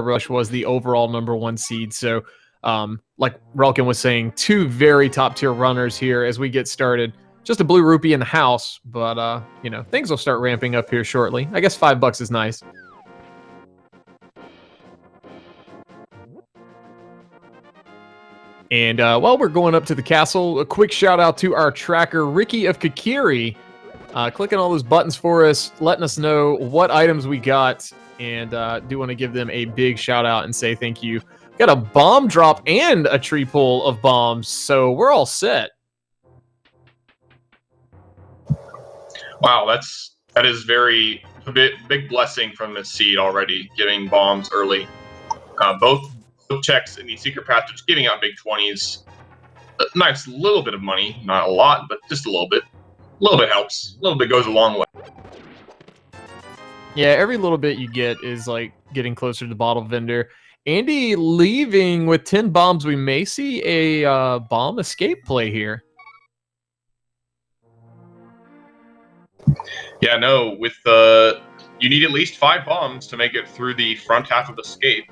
Zero Rush was the overall #1 seed. So, like Relkin was saying, two very top tier runners here as we get started. Just a blue rupee in the house, but things will start ramping up here shortly. I guess $5 is nice. And while we're going up to the castle, a quick shout out to our tracker, Ricky of Kakiri, clicking all those buttons for us, letting us know what items we got, and do want to give them a big shout out and say thank you. Got a bomb drop and a tree pull of bombs, so we're all set. Wow, that is a big blessing from this seed already, giving bombs early. Both checks in the secret passage, giving out big 20s. A nice little bit of money, not a lot, but just a little bit. A little bit helps. A little bit goes a long way. Yeah, every little bit you get is like getting closer to the bottle vendor. Andy leaving with 10 bombs. We may see a bomb escape play here. Yeah, no, you need at least 5 bombs to make it through the front half of the escape.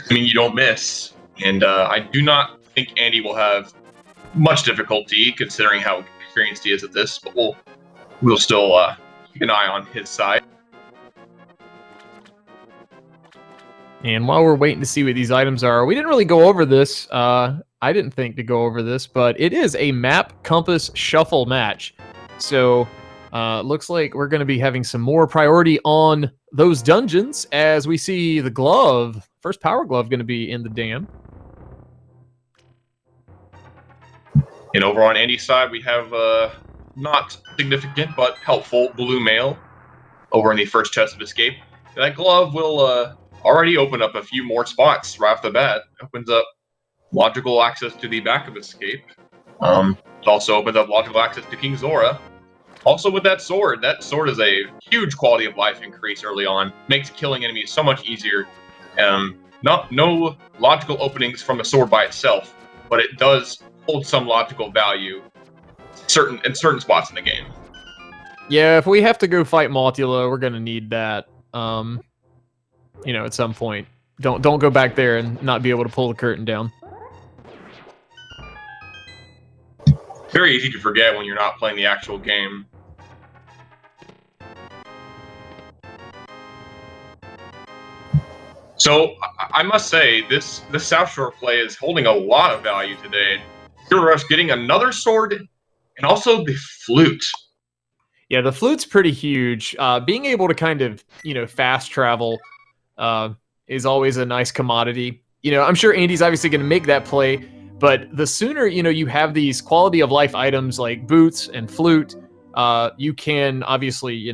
I mean, you don't miss. And I do not think Andy will have much difficulty considering how experienced he is at this, but we'll still keep an eye on his side. And while we're waiting to see what these items are, we didn't really go over this. I didn't think to go over this, but it is a map compass shuffle match. So looks like we're going to be having some more priority on those dungeons as we see the glove, first power glove, going to be in the dam. And over on Andy's side, we have not significant but helpful blue mail over in the first chest of escape. That glove will already open up a few more spots right off the bat. Opens up logical access to the back of escape. It also opens up logical access to King Zora. Also with that sword is a huge quality of life increase early on. Makes killing enemies so much easier. No logical openings from a sword by itself, but it does hold some logical value in certain spots in the game. Yeah, if we have to go fight Maltula, we're gonna need that. At some point. Don't go back there and not be able to pull the curtain down. Very easy to forget when you're not playing the actual game. So I must say, this South Shore play is holding a lot of value today. Zero Rush getting another sword and also the flute. Yeah, the flute's pretty huge. Being able to kind of, fast travel is always a nice commodity. I'm sure Andy's obviously going to make that play, but the sooner, you have these quality of life items like boots and flute, you can obviously,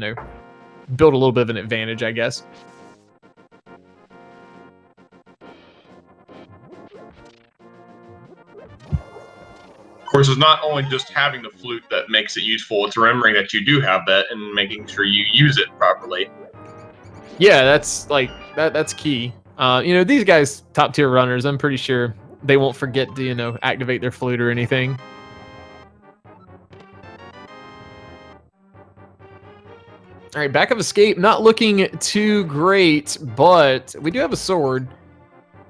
build a little bit of an advantage, I guess. Of course, it's not only just having the flute that makes it useful, it's remembering that you do have that and making sure you use it properly. Yeah, that's key. These guys, top tier runners, I'm pretty sure they won't forget to, activate their flute or anything. All right, back of escape, not looking too great, but we do have a sword.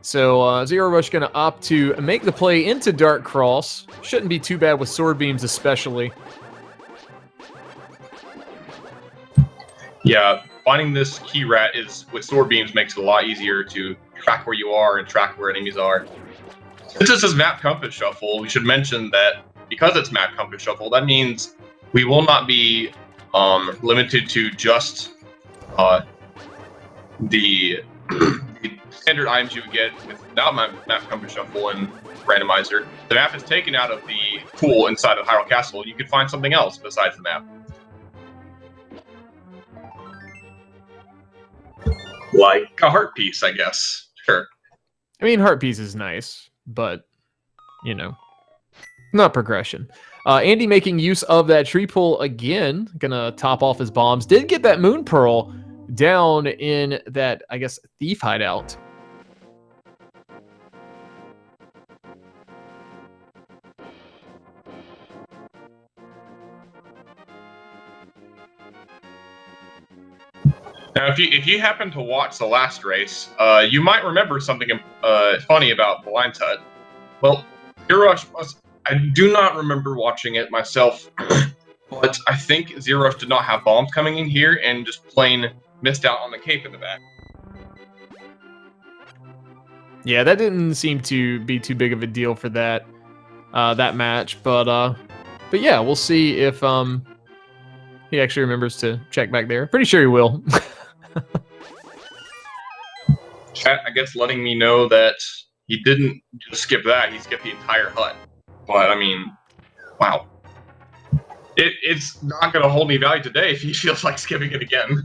So Zero Rush going to opt to make the play into Dark Cross. Shouldn't be too bad with sword beams especially. Yeah, finding this key rat with sword beams makes it a lot easier to track where you are and track where enemies are. Since this is map compass shuffle, we should mention that because it's map compass shuffle, that means we will not be limited to just the standard items you would get without map compass shuffle and randomizer. The map is taken out of the pool inside of Hyrule Castle, and you can find something else besides the map. Like a heart piece, I guess. Sure. I mean, heart piece is nice, but, not progression. Andy making use of that tree pull again. Gonna top off his bombs. Did get that moon pearl down in that, I guess, thief hideout. Now, Now, if you happen to watch the last race, you might remember something funny about Blind Hut. Well, Zero Rush was. I do not remember watching it myself, but I think Zero Rush did not have bombs coming in here and just plain missed out on the cape in the back. Yeah, that didn't seem to be too big of a deal for that match, but yeah, we'll see if he actually remembers to check back there. Pretty sure he will. Chat, I guess, letting me know that he didn't just skip that; he skipped the entire hut. But I mean, wow, it's not going to hold me value today if he feels like skipping it again.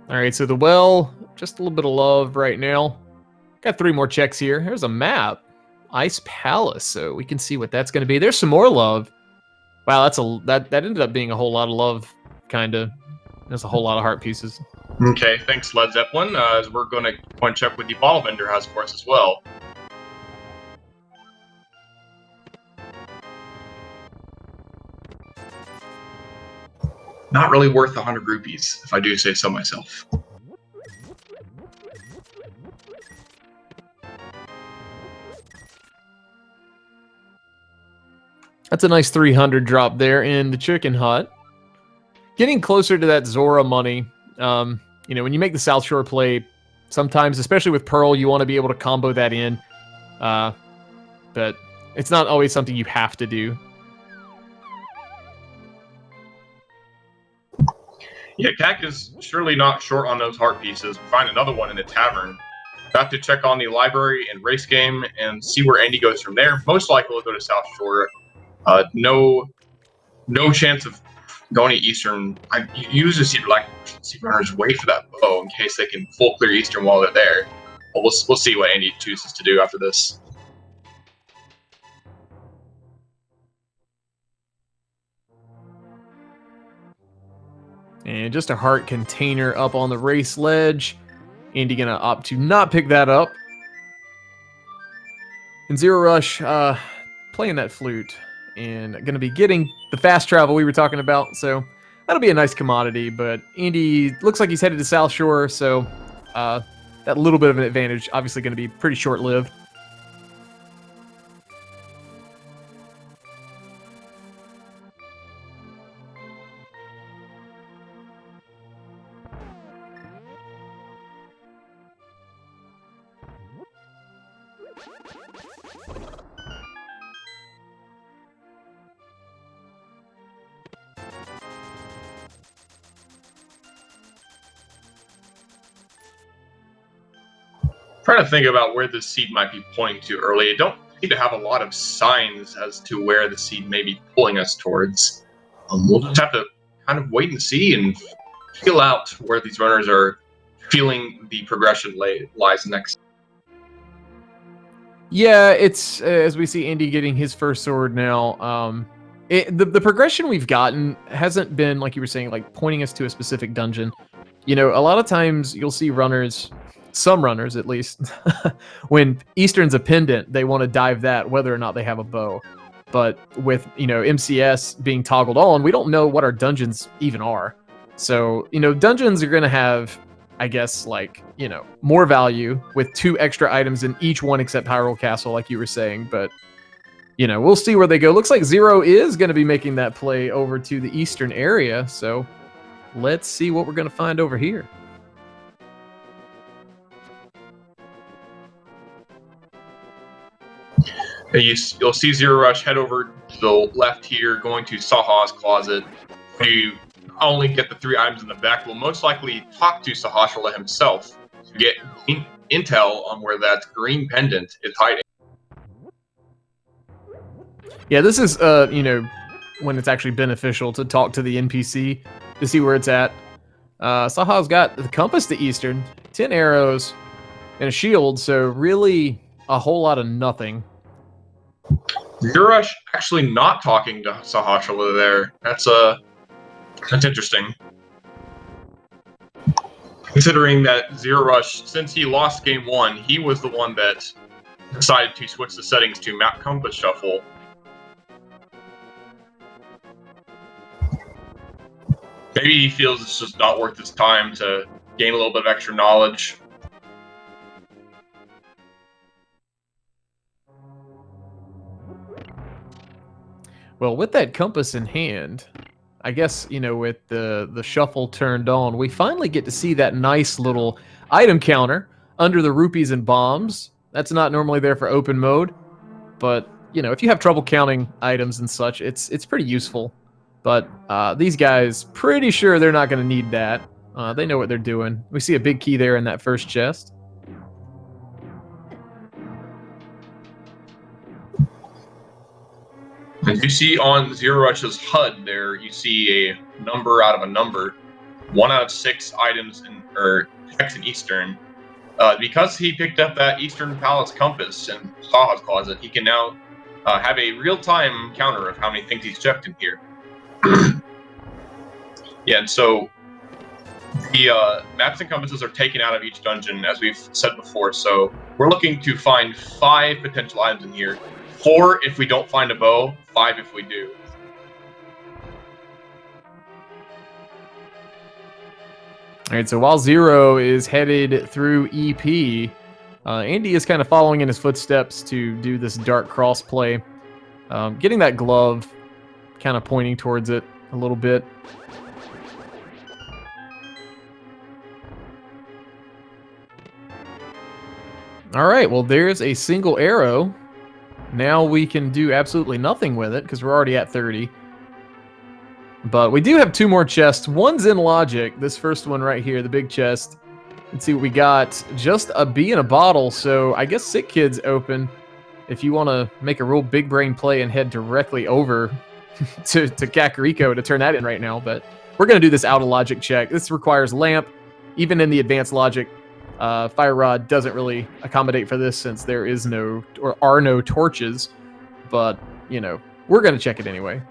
All right, so the well, just a little bit of love right now. Got 3 more checks here. Here's a map, Ice Palace, so we can see what that's going to be. There's some more love. Wow, that ended up being a whole lot of love, kind of. There's a whole lot of heart pieces. Okay, thanks, Led Zeppelin. As we're going to go and check what the bottle vendor has for us as well. Not really worth 100 rupees, if I do say so myself. That's a nice 300 drop there in the chicken hut. Getting closer to that Zora money. You know, when you make the South Shore play, sometimes, especially with Pearl, you want to be able to combo that in. But it's not always something you have to do. Yeah, Kak is surely not short on those heart pieces. We find another one in the tavern. Got to check on the library and race game and see where Andy goes from there. Most likely we'll go to South Shore. No chance of going to Eastern. I usually see runners wait for that bow in case they can full clear Eastern while they're there. But we'll see what Andy chooses to do after this. And just a heart container up on the race ledge. Andy gonna opt to not pick that up. And Zero Rush playing that flute and gonna be getting the fast travel we were talking about. So that'll be a nice commodity. But Andy looks like he's headed to South Shore, so that little bit of an advantage obviously gonna be pretty short-lived. Trying to think about where this seed might be pointing to early. I don't seem to have a lot of signs as to where the seed may be pulling us towards. We'll just have to kind of wait and see and feel out where these runners are feeling the progression lies next. Yeah, it's as we see Andy getting his first sword now. The progression we've gotten hasn't been, like you were saying, like pointing us to a specific dungeon. You know, a lot of times you'll see runners, some runners at least, when Eastern's a pendant, they want to dive that whether or not they have a bow. But with, you know, MCS being toggled on, we don't know what our dungeons even are. So, you know, dungeons are going to have, I guess, like, you know, more value with 2 extra items in each one except Hyrule Castle, like you were saying. But, you know, we'll see where they go. Looks like Zero is going to be making that play over to the Eastern area. So let's see what we're going to find over here. You'll see Zero Rush head over to the left here, going to Saha's closet. You only get the 3 items in the back. We'll most likely talk to Sahashala himself to get intel on where that green pendant is hiding. Yeah, this is, you know, when it's actually beneficial to talk to the NPC to see where it's at. Saha's got the compass to Eastern, 10 arrows, and a shield, so really a whole lot of nothing. Zerorush actually not talking to Sahash over there. That's interesting. Considering that Zerorush, since he lost game 1, he was the one that decided to switch the settings to map compass shuffle. Maybe he feels it's just not worth his time to gain a little bit of extra knowledge. Well, with that compass in hand, I guess, you know, with the shuffle turned on, we finally get to see that nice little item counter under the rupees and bombs. That's not normally there for open mode, but, you know, if you have trouble counting items and such, it's pretty useful. But these guys, pretty sure they're not going to need that. They know what they're doing. We see a big key there in that first chest. And you see on Zerorush's HUD there, you see a number out of a number. 1 out of 6 items or checks in Eastern. Because he picked up that Eastern Palace compass in Saha's closet, he can now have a real-time counter of how many things he's checked in here. Yeah, and so the maps and compasses are taken out of each dungeon, as we've said before. So we're looking to find 5 potential items in here. 4 if we don't find a bow, 5 if we do. All right, so while Zero is headed through EP, Andy is kind of following in his footsteps to do this dark cross play. Getting that glove, kind of pointing towards it a little bit. All right, well, there's a single arrow. Now we can do absolutely nothing with it because we're already at 30. But we do have 2 more chests. One's in logic. This first one right here, the big chest. Let's see what we got. Just a bee in a bottle. So I guess Sick Kid's open if you want to make a real big brain play and head directly over to Kakariko to turn that in right now. But we're going to do this out of logic check. This requires lamp. Even in the advanced logic, Fire Rod doesn't really accommodate for this since there is no or are no torches. But, you know, we're going to check it anyway.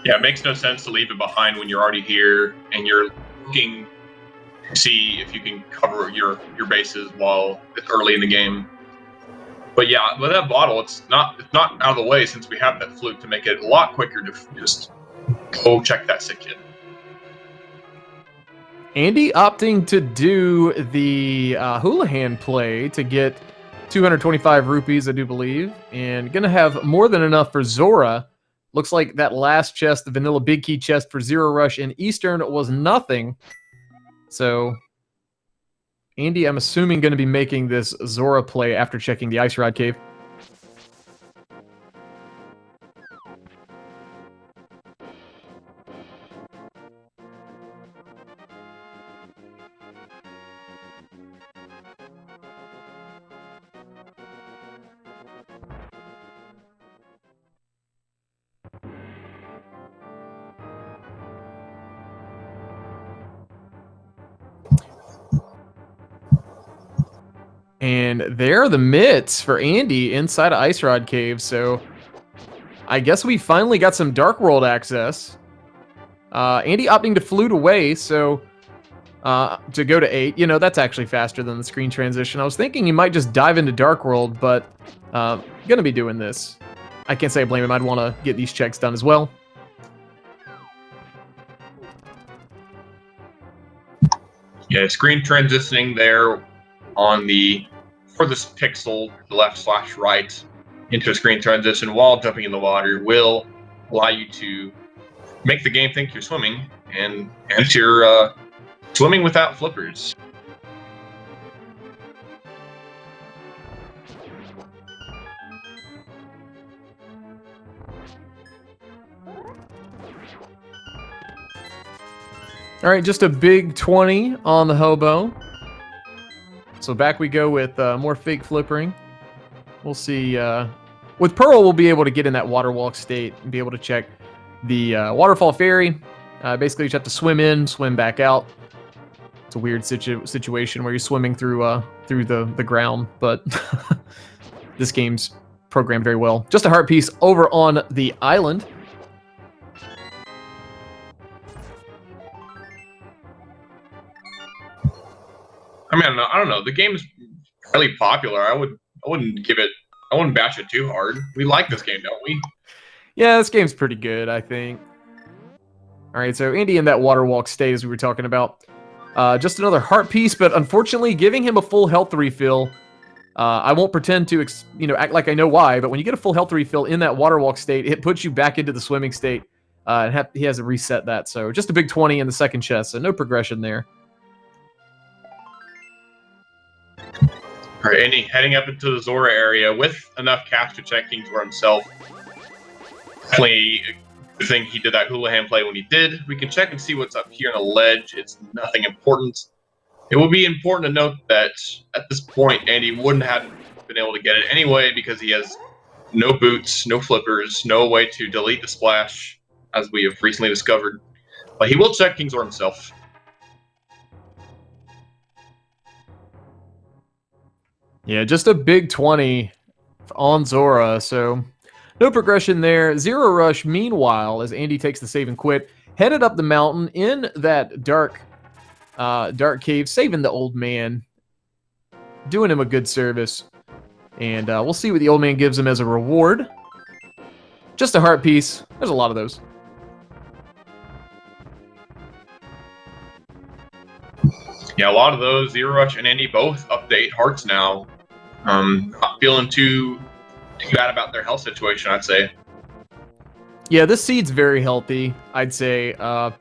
Yeah, it makes no sense to leave it behind when you're already here and you're looking to see if you can cover your bases while it's early in the game. But yeah, with that bottle, it's not out of the way since we have that flute to make it a lot quicker to just go check that Sick Kid. Andy opting to do the Houlihan play to get 225 rupees, I do believe, and gonna have more than enough for Zora. Looks like that last chest, the vanilla big key chest for Zerorush in Eastern, was nothing. So, Andy, I'm assuming, going to be making this Zora play after checking the Ice Rod Cave. And there are the mitts for Andy inside of Ice Rod Cave. So I guess we finally got some Dark World access. Andy opting to flute away, so to go to 8. You know, that's actually faster than the screen transition. I was thinking he might just dive into Dark World, but gonna be doing this. I can't say I blame him. I'd want to get these checks done as well. Yeah, screen transitioning there on the furthest pixel, the left/right, into a screen transition while jumping in the water will allow you to make the game think you're swimming, and you're swimming without flippers. All right, just a big 20 on the hobo. So back we go with more fake flippering. We'll see. With Pearl, we'll be able to get in that water walk state and be able to check the waterfall ferry. Basically, you just have to swim in, swim back out. It's a weird situation where you're swimming through the ground, but this game's programmed very well. Just a heart piece over on the island. I mean, I don't know. The game is fairly popular. I wouldn't bash it too hard. We like this game, don't we? Yeah, this game's pretty good, I think. All right, so Andy in that water walk state, as we were talking about. Just another heart piece, but unfortunately giving him a full health refill. I won't pretend to, act like I know why, but when you get a full health refill in that water walk state, it puts you back into the swimming state. And he has to reset that, so just a big 20 in the second chest, so no progression there. All right, Andy heading up into the Zora area with enough cash to check things for himself. Definitely the thing he did that Houlihan play when he did. We can check and see what's up here on the ledge. It's nothing important. It will be important to note that at this point, Andy wouldn't have been able to get it anyway because he has no boots, no flippers, no way to delete the splash, as we have recently discovered. But he will check King's Or himself. Yeah, just a big 20 on Zora, so no progression there. Zero Rush, meanwhile, as Andy takes the save and quit, headed up the mountain in that dark cave, saving the old man, doing him a good service. And we'll see what the old man gives him as a reward. Just a heart piece. There's a lot of those. Yeah, a lot of those. Zero Rush and Andy both up to 8 hearts now. Not feeling too bad about their health situation, I'd say. Yeah, this seed's very healthy. I'd say, the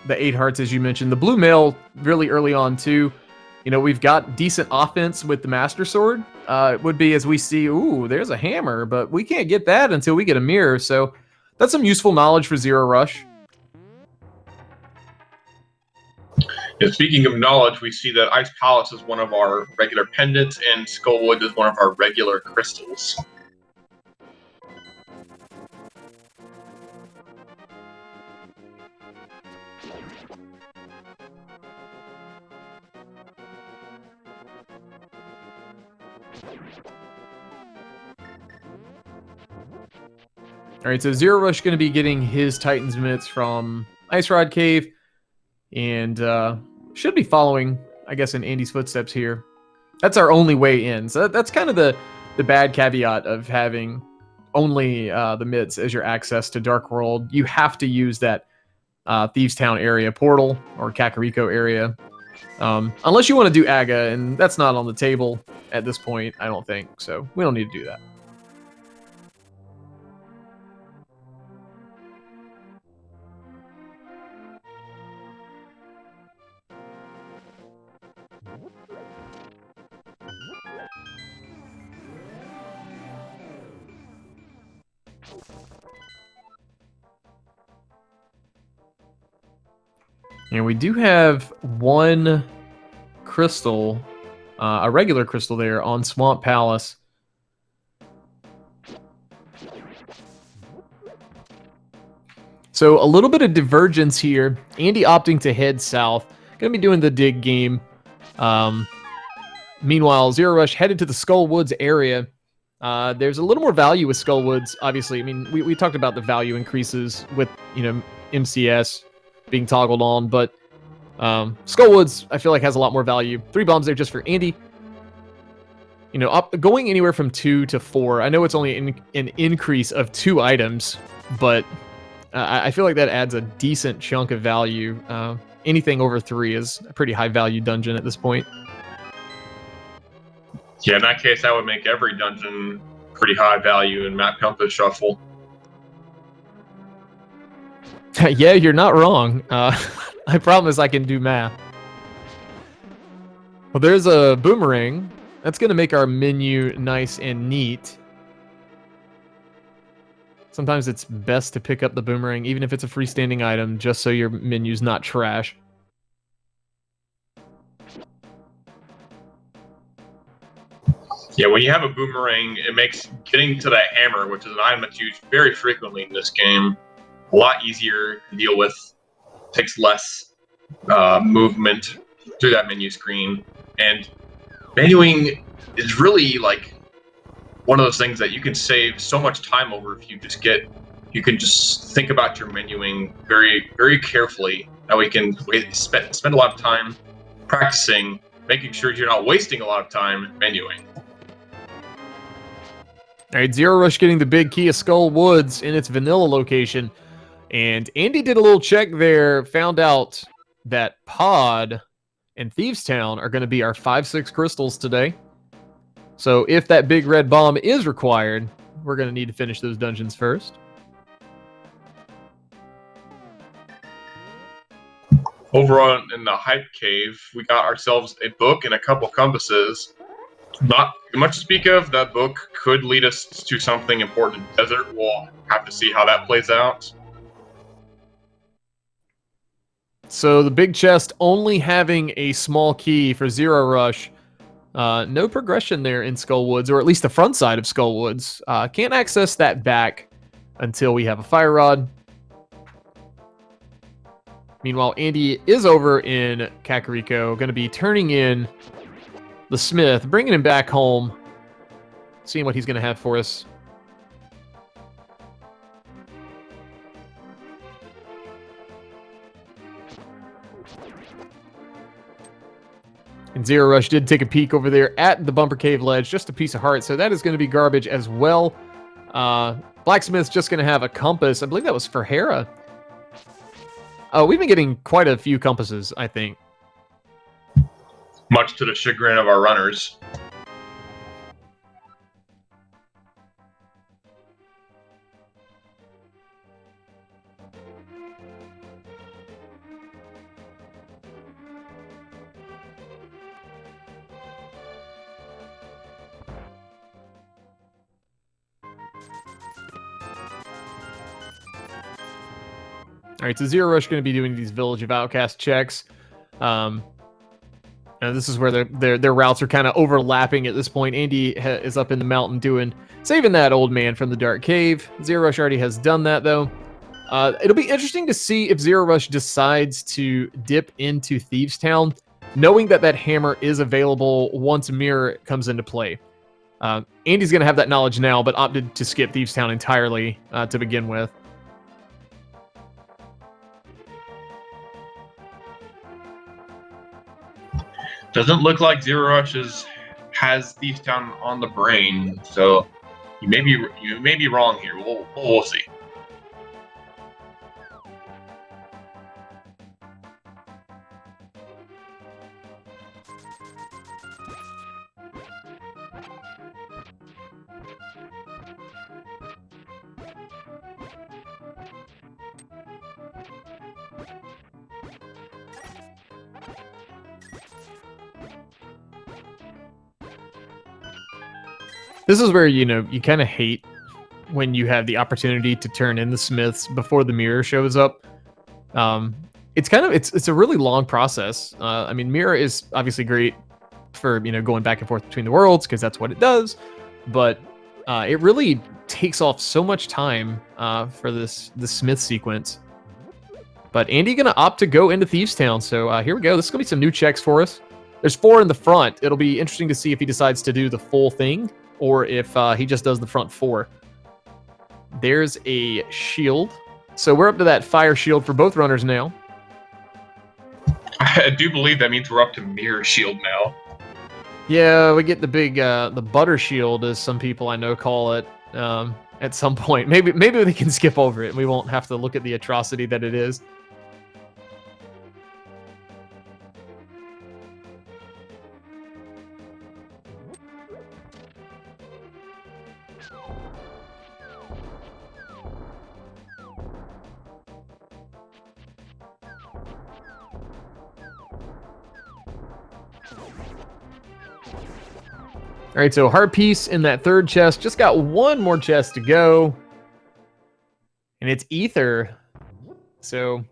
8 hearts, as you mentioned. The blue mail really early on, too. We've got decent offense with the Master Sword. It would be as we see, ooh, there's a hammer, but we can't get that until we get a mirror. So that's some useful knowledge for Zero Rush. And speaking of knowledge, we see that Ice Palace is one of our regular pendants, and Skullwood is one of our regular crystals. All right, so Zero Rush going to be getting his Titan's Mitts from Ice Rod Cave, and should be following, I guess, in Andy's footsteps here. That's our only way in. So that's kind of the bad caveat of having only the Mitts as your access to Dark World. You have to use that Thieves Town area portal or Kakariko area. Unless you want to do Aga, and that's not on the table at this point, I don't think. So we don't need to do that. And we do have one crystal, a regular crystal there on Swamp Palace. So a little bit of divergence here. Andy opting to head south. Going to be doing the dig game. Meanwhile, Zero Rush headed to the Skull Woods area. There's a little more value with Skull Woods, obviously. I mean, we talked about the value increases with, MCS being toggled on, but Skull Woods, I feel like, has a lot more value. 3 bombs there just for Andy. Going anywhere from 2 to 4. I know it's only an increase of 2 items, but I feel like that adds a decent chunk of value. Anything over 3 is a pretty high value dungeon at this point. Yeah, in that case, that would make every dungeon pretty high value in Map Compass Shuffle. Yeah, you're not wrong. I promise I can do math. Well, there's a boomerang. That's going to make our menu nice and neat. Sometimes it's best to pick up the boomerang, even if it's a freestanding item, just so your menu's not trash. Yeah, when you have a boomerang, it makes getting to that hammer, which is an item that's used very frequently in this game, a lot easier to deal with. Takes less movement through that menu screen, and menuing is really one of those things that you can save so much time over if you can just think about your menuing very, very carefully. That way you can spend a lot of time practicing, making sure you're not wasting a lot of time menuing. All right, Zero Rush getting the big key of Skull Woods in its vanilla location. And Andy did a little check there, found out that Pod and Thieves Town are going to be our 5-6 crystals today. So if that big red bomb is required, we're going to need to finish those dungeons first. Over on in the Hype Cave, we got ourselves a book and a couple compasses. Not much to speak of. That book could lead us to something important in the desert. We'll have to see how that plays out. So the big chest only having a small key for Zero Rush. No progression there in Skullwoods, or at least the front side of Skullwoods. Can't access that back until we have a Fire Rod. Meanwhile, Andy is over in Kakariko, going to be turning in the Smith, bringing him back home, seeing what he's going to have for us. And Zero Rush did take a peek over there at the Bumper Cave ledge, just a piece of heart, so that is going to be garbage as well. Blacksmith's just going to have a compass. I believe that was for Hera. Oh, we've been getting quite a few compasses, I think. Much to the chagrin of our runners. All right, so Zero Rush going to be doing these Village of Outcast checks. And this is where their routes are kind of overlapping at this point. Andy is up in the mountain saving that old man from the dark cave. Zero Rush already has done that, though. It'll be interesting to see if Zero Rush decides to dip into Thieves Town, knowing that hammer is available once Mirror comes into play. Andy's going to have that knowledge now, but opted to skip Thieves Town entirely to begin with. Doesn't look like Zero Rush has Thieves Town on the brain, so you may be wrong here. We'll see. This is where, you kind of hate when you have the opportunity to turn in the Smiths before the Mirror shows up. It's a really long process. I mean, Mirror is obviously great for, going back and forth between the worlds, because that's what it does. But it really takes off so much time for the Smith sequence. But Andy going to opt to go into Thieves Town. So here we go. This is going to be some new checks for us. There's 4 in the front. It'll be interesting to see if he decides to do the full thing, or if he just does the front 4. There's a shield. So we're up to that fire shield for both runners now. I do believe that means we're up to mirror shield now. Yeah, we get the big, the butter shield, as some people I know call it, at some point. Maybe they can skip over it and we won't have to look at the atrocity that it is. All right, so heart piece in that third chest. Just got one more chest to go. And it's ether. So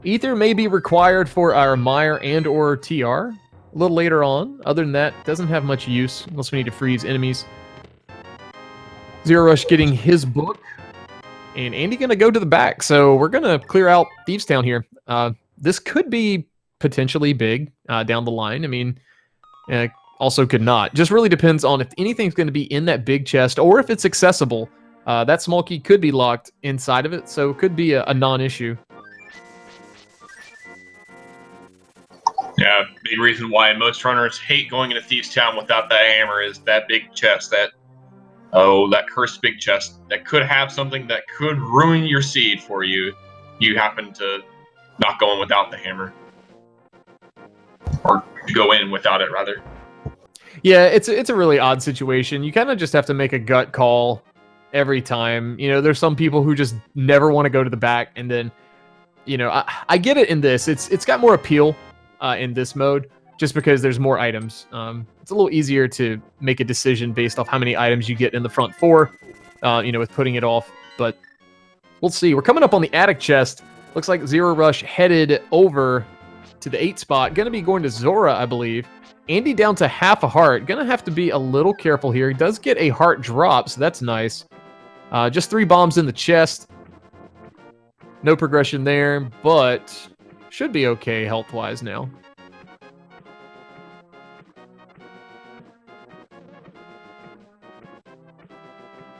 ether may be required for our Mire and or TR a little later on. Other than that, doesn't have much use unless we need to freeze enemies. Zero Rush getting his book. And Andy going to go to the back. So we're going to clear out Thieves Town here. This could be potentially big down the line. I mean, also could not. Just really depends on if anything's going to be in that big chest or if it's accessible. That small key could be locked inside of it, so it could be a non-issue. Yeah, big reason why most runners hate going into Thieves Town without that hammer is that big chest, that cursed big chest that could have something that could ruin your seed for you. You happen to not go in without the hammer. Or go in without it, rather. Yeah, it's a really odd situation. You kind of just have to make a gut call every time. You know, there's some people who just never want to go to the back, and then, you know, I get it in this. It's got more appeal in this mode just because there's more items. It's a little easier to make a decision based off how many items you get in the front four, you know, with putting it off. But we'll see. We're coming up on the attic chest. Looks like Zero Rush headed over to the 8 spot. Going to be going to Zora, I believe. Andy down to half a heart. Going to have to be a little careful here. He does get a heart drop, so that's nice. Just 3 bombs in the chest. No progression there, but should be okay health-wise now.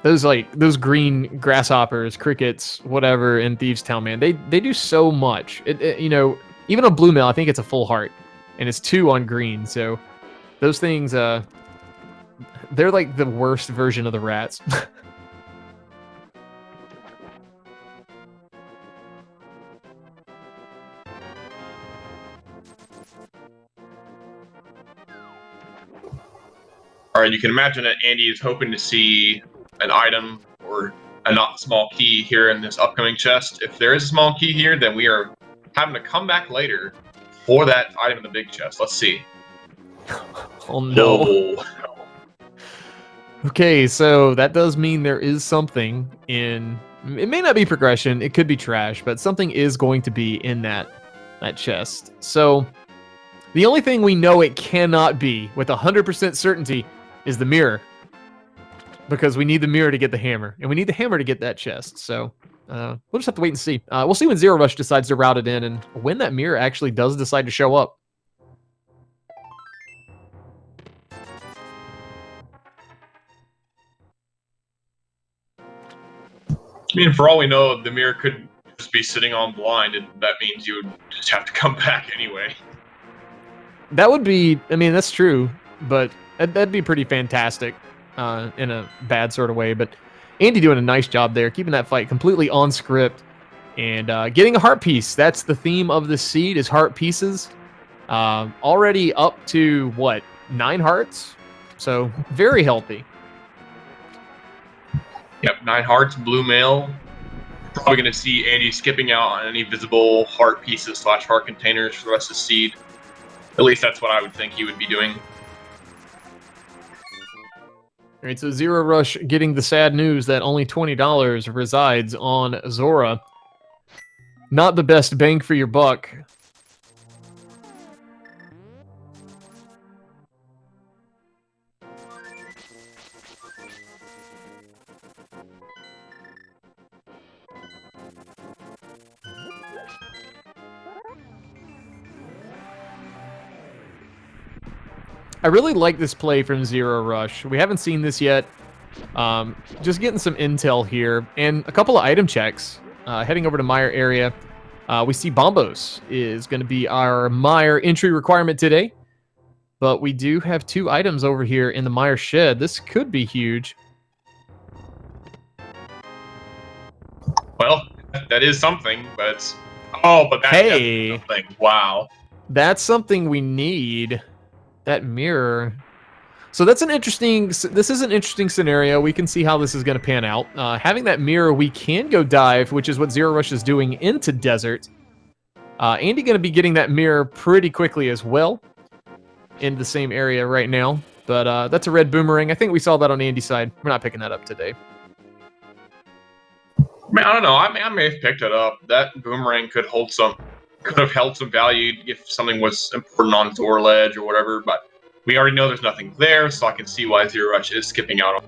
Those green grasshoppers, crickets, whatever in Thieves Town, man, they do so much. You know, even on blue mail, I think it's a full heart, and it's 2 on green. So those things, they're like the worst version of the rats. All right, you can imagine that Andy is hoping to see an item or a not small key here in this upcoming chest. If there is a small key here, then we are having to come back later for that item in the big chest. Let's see. Oh no. Oh. Okay, so that does mean there is something in... It may not be progression, it could be trash, but something is going to be in that chest. So the only thing we know it cannot be with 100% certainty is the mirror. Because we need the mirror to get the hammer, and we need the hammer to get that chest. So we'll just have to wait and see. We'll see when Zero Rush decides to route it in, and when that mirror actually does decide to show up. I mean, for all we know, the mirror could just be sitting on blind, and that means you would just have to come back anyway. That would be, I mean, that's true, but that'd be pretty fantastic in a bad sort of way. But Andy doing a nice job there, keeping that fight completely on script and getting a heart piece. That's the theme of the seed is heart pieces. Already up to, what, 9 hearts? So very healthy. Yep, 9 hearts, blue mail. Probably going to see Andy skipping out on any visible heart pieces / heart containers for the rest of the seed. At least that's what I would think he would be doing. All right, so Zero Rush getting the sad news that only $20 resides on Zora. Not the best bang for your buck. I really like this play from Zero Rush. We haven't seen this yet. Just getting some intel here and a couple of item checks. Heading over to Mire area, we see Bombos is going to be our Mire entry requirement today. But we do have 2 items over here in the Mire shed. This could be huge. Well, that is something, but... Oh, but that's Hey, something. Wow. That's something we need. That mirror. So that's an interesting... This is an interesting scenario. We can see how this is going to pan out. Having that mirror, we can go dive, which is what Zero Rush is doing into Desert. Andy going to be getting that mirror pretty quickly as well. In the same area right now. But that's a red boomerang. I think we saw that on Andy's side. We're not picking that up today. Man, I don't know. I may have picked it up. That boomerang could have held some value if something was important on Zora Ledge or whatever, but we already know there's nothing there, so I can see why Zero Rush is skipping out on.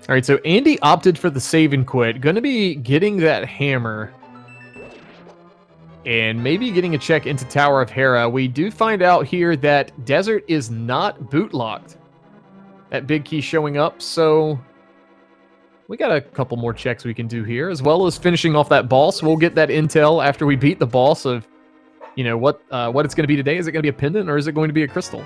All right, so Andy opted for the save and quit. Going to be getting that hammer. And maybe getting a check into Tower of Hera. We do find out here that Desert is not boot locked. That big key showing up, so we got a couple more checks we can do here, as well as finishing off that boss. We'll get that intel after we beat the boss of, you know, what it's going to be today. Is it going to be a pendant or is it going to be a crystal?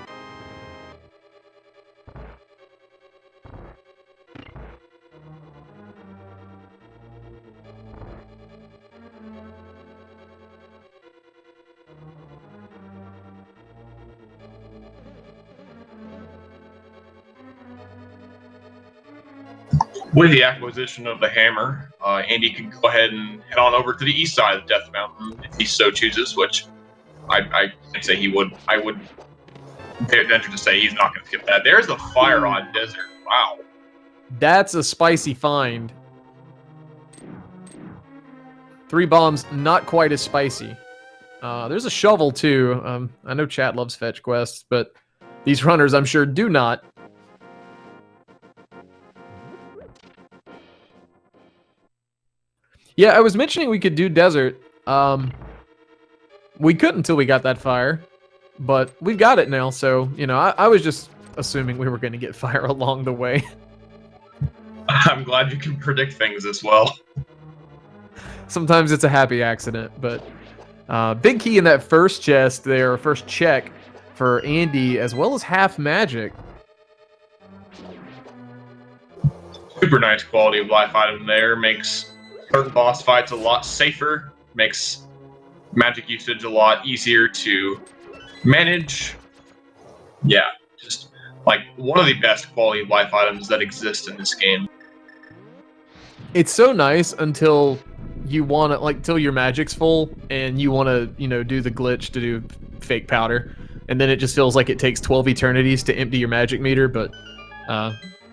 With the acquisition of the hammer, Andy can go ahead and head on over to the east side of Death Mountain if he so chooses, which I can say he would. I would venture to say he's not going to skip that. There's the fire on Desert. Wow. That's a spicy find. 3 bombs, not quite as spicy. There's a shovel, too. I know chat loves fetch quests, but these runners, I'm sure, do not. Yeah, I was mentioning we could do Desert. We couldn't until we got that fire, but we've got it now, so, you know, I was just assuming we were going to get fire along the way. I'm glad you can predict things as well. Sometimes it's a happy accident, but big key in that first chest there, first check for Andy, as well as half magic. Super nice quality of life item there. Makes certain boss fights a lot safer. Makes magic usage a lot easier to manage. Yeah, just like one of the best quality of life items that exist in this game. It's so nice until you want to, like, till your magic's full and you want to, you know, do the glitch to do fake powder, and then it just feels like it takes 12 eternities to empty your magic meter. But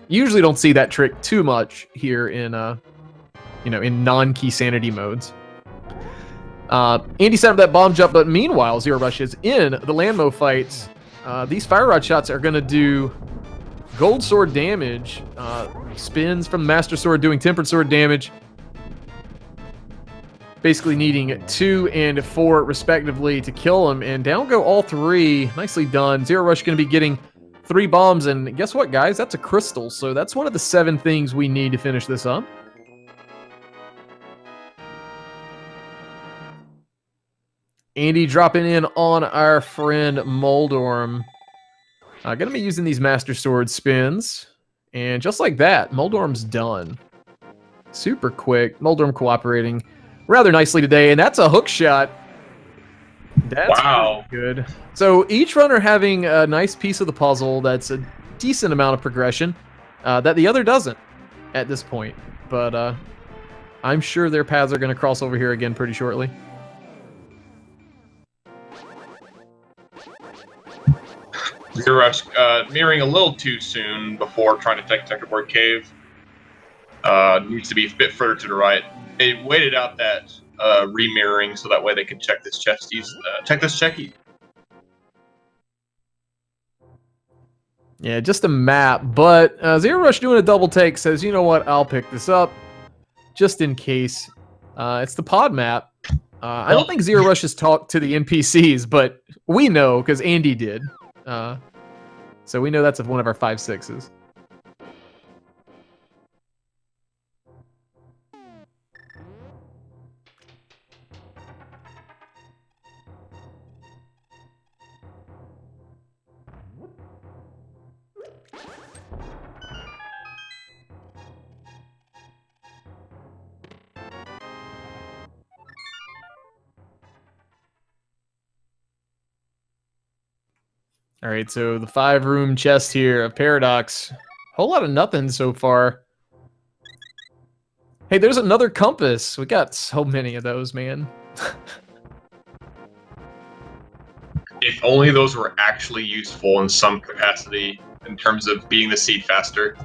you usually don't see that trick too much here in you know, in non-key sanity modes. Andy set up that bomb jump, but meanwhile, Zero Rush is in the Landmo fights. These fire rod shots are going to do gold sword damage. Spins from the Master Sword doing tempered sword damage. Basically needing 2 and 4 respectively to kill him, and down go all 3. Nicely done. Zero Rush going to be getting 3 bombs, and guess what, guys? That's a crystal, so that's one of the 7 things we need to finish this up. Andy dropping in on our friend Moldorm. Going to be using these Master Sword spins. And just like that, Moldorm's done. Super quick. Moldorm cooperating rather nicely today. And that's a hook shot. That's wow. Good. So each runner having a nice piece of the puzzle that's a decent amount of progression that the other doesn't at this point. But I'm sure their paths are going to cross over here again pretty shortly. Zero Rush mirroring a little too soon before trying to take Checkerboard Cave. Needs to be a bit further to the right. They waited out that remirroring so that way they could check this chesties. Check this checky. Yeah, just a map, but Zero Rush doing a double take says, you know what, I'll pick this up just in case. It's the pod map. I don't think Zero Rush has talked to the NPCs, but we know because Andy did. So we know that's one of our 5/6s. All right, so the 5-room chest here of Paradox. Whole lot of nothing so far. Hey, there's another compass. We got so many of those, man. If only those were actually useful in some capacity in terms of beating the seed faster.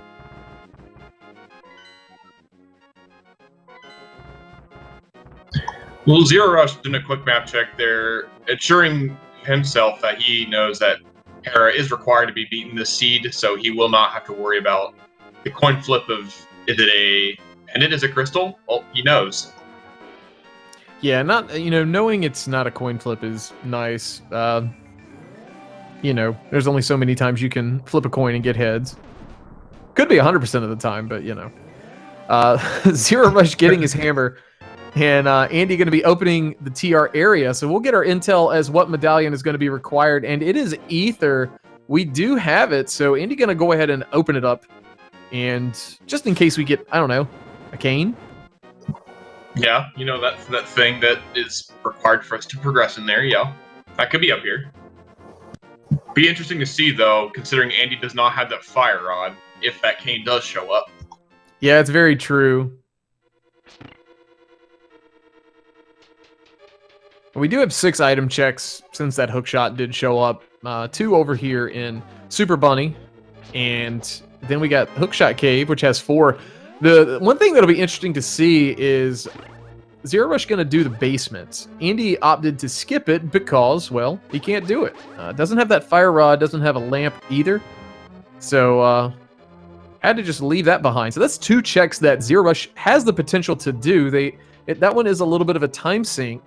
Well, Zero Rush doing a quick map check there, assuring himself that he knows that Hera is required to be beaten this seed, so he will not have to worry about the coin flip of Is it a pendant? Is it crystal? Well, he knows. Yeah, not knowing it's not a coin flip is nice. There's only so many times you can flip a coin and get heads. Could be 100% of the time, but Zero Rush getting his hammer, and Andy going to be opening the TR area. So we'll get our intel as what medallion is going to be required, and it is Ether. We do have it, so Andy going to go ahead and open it up, and just in case we get, I don't know, a cane. Yeah, that thing that is required for us to progress in there. Yeah, that could be up here. Be interesting to see though, considering Andy does not have that fire rod, if that cane does show up. Yeah, it's very true. We do have 6 item checks since that hookshot did show up. 2 over here in Super Bunny, and then we got Hookshot Cave, which has 4. The one thing that'll be interesting to see is Zero Rush going to do the basement. Andy opted to skip it because, well, he can't do it. Doesn't have that fire rod, doesn't have a lamp either. So, had to just leave that behind. So that's 2 checks that Zero Rush has the potential to do. That one is a little bit of a time sink,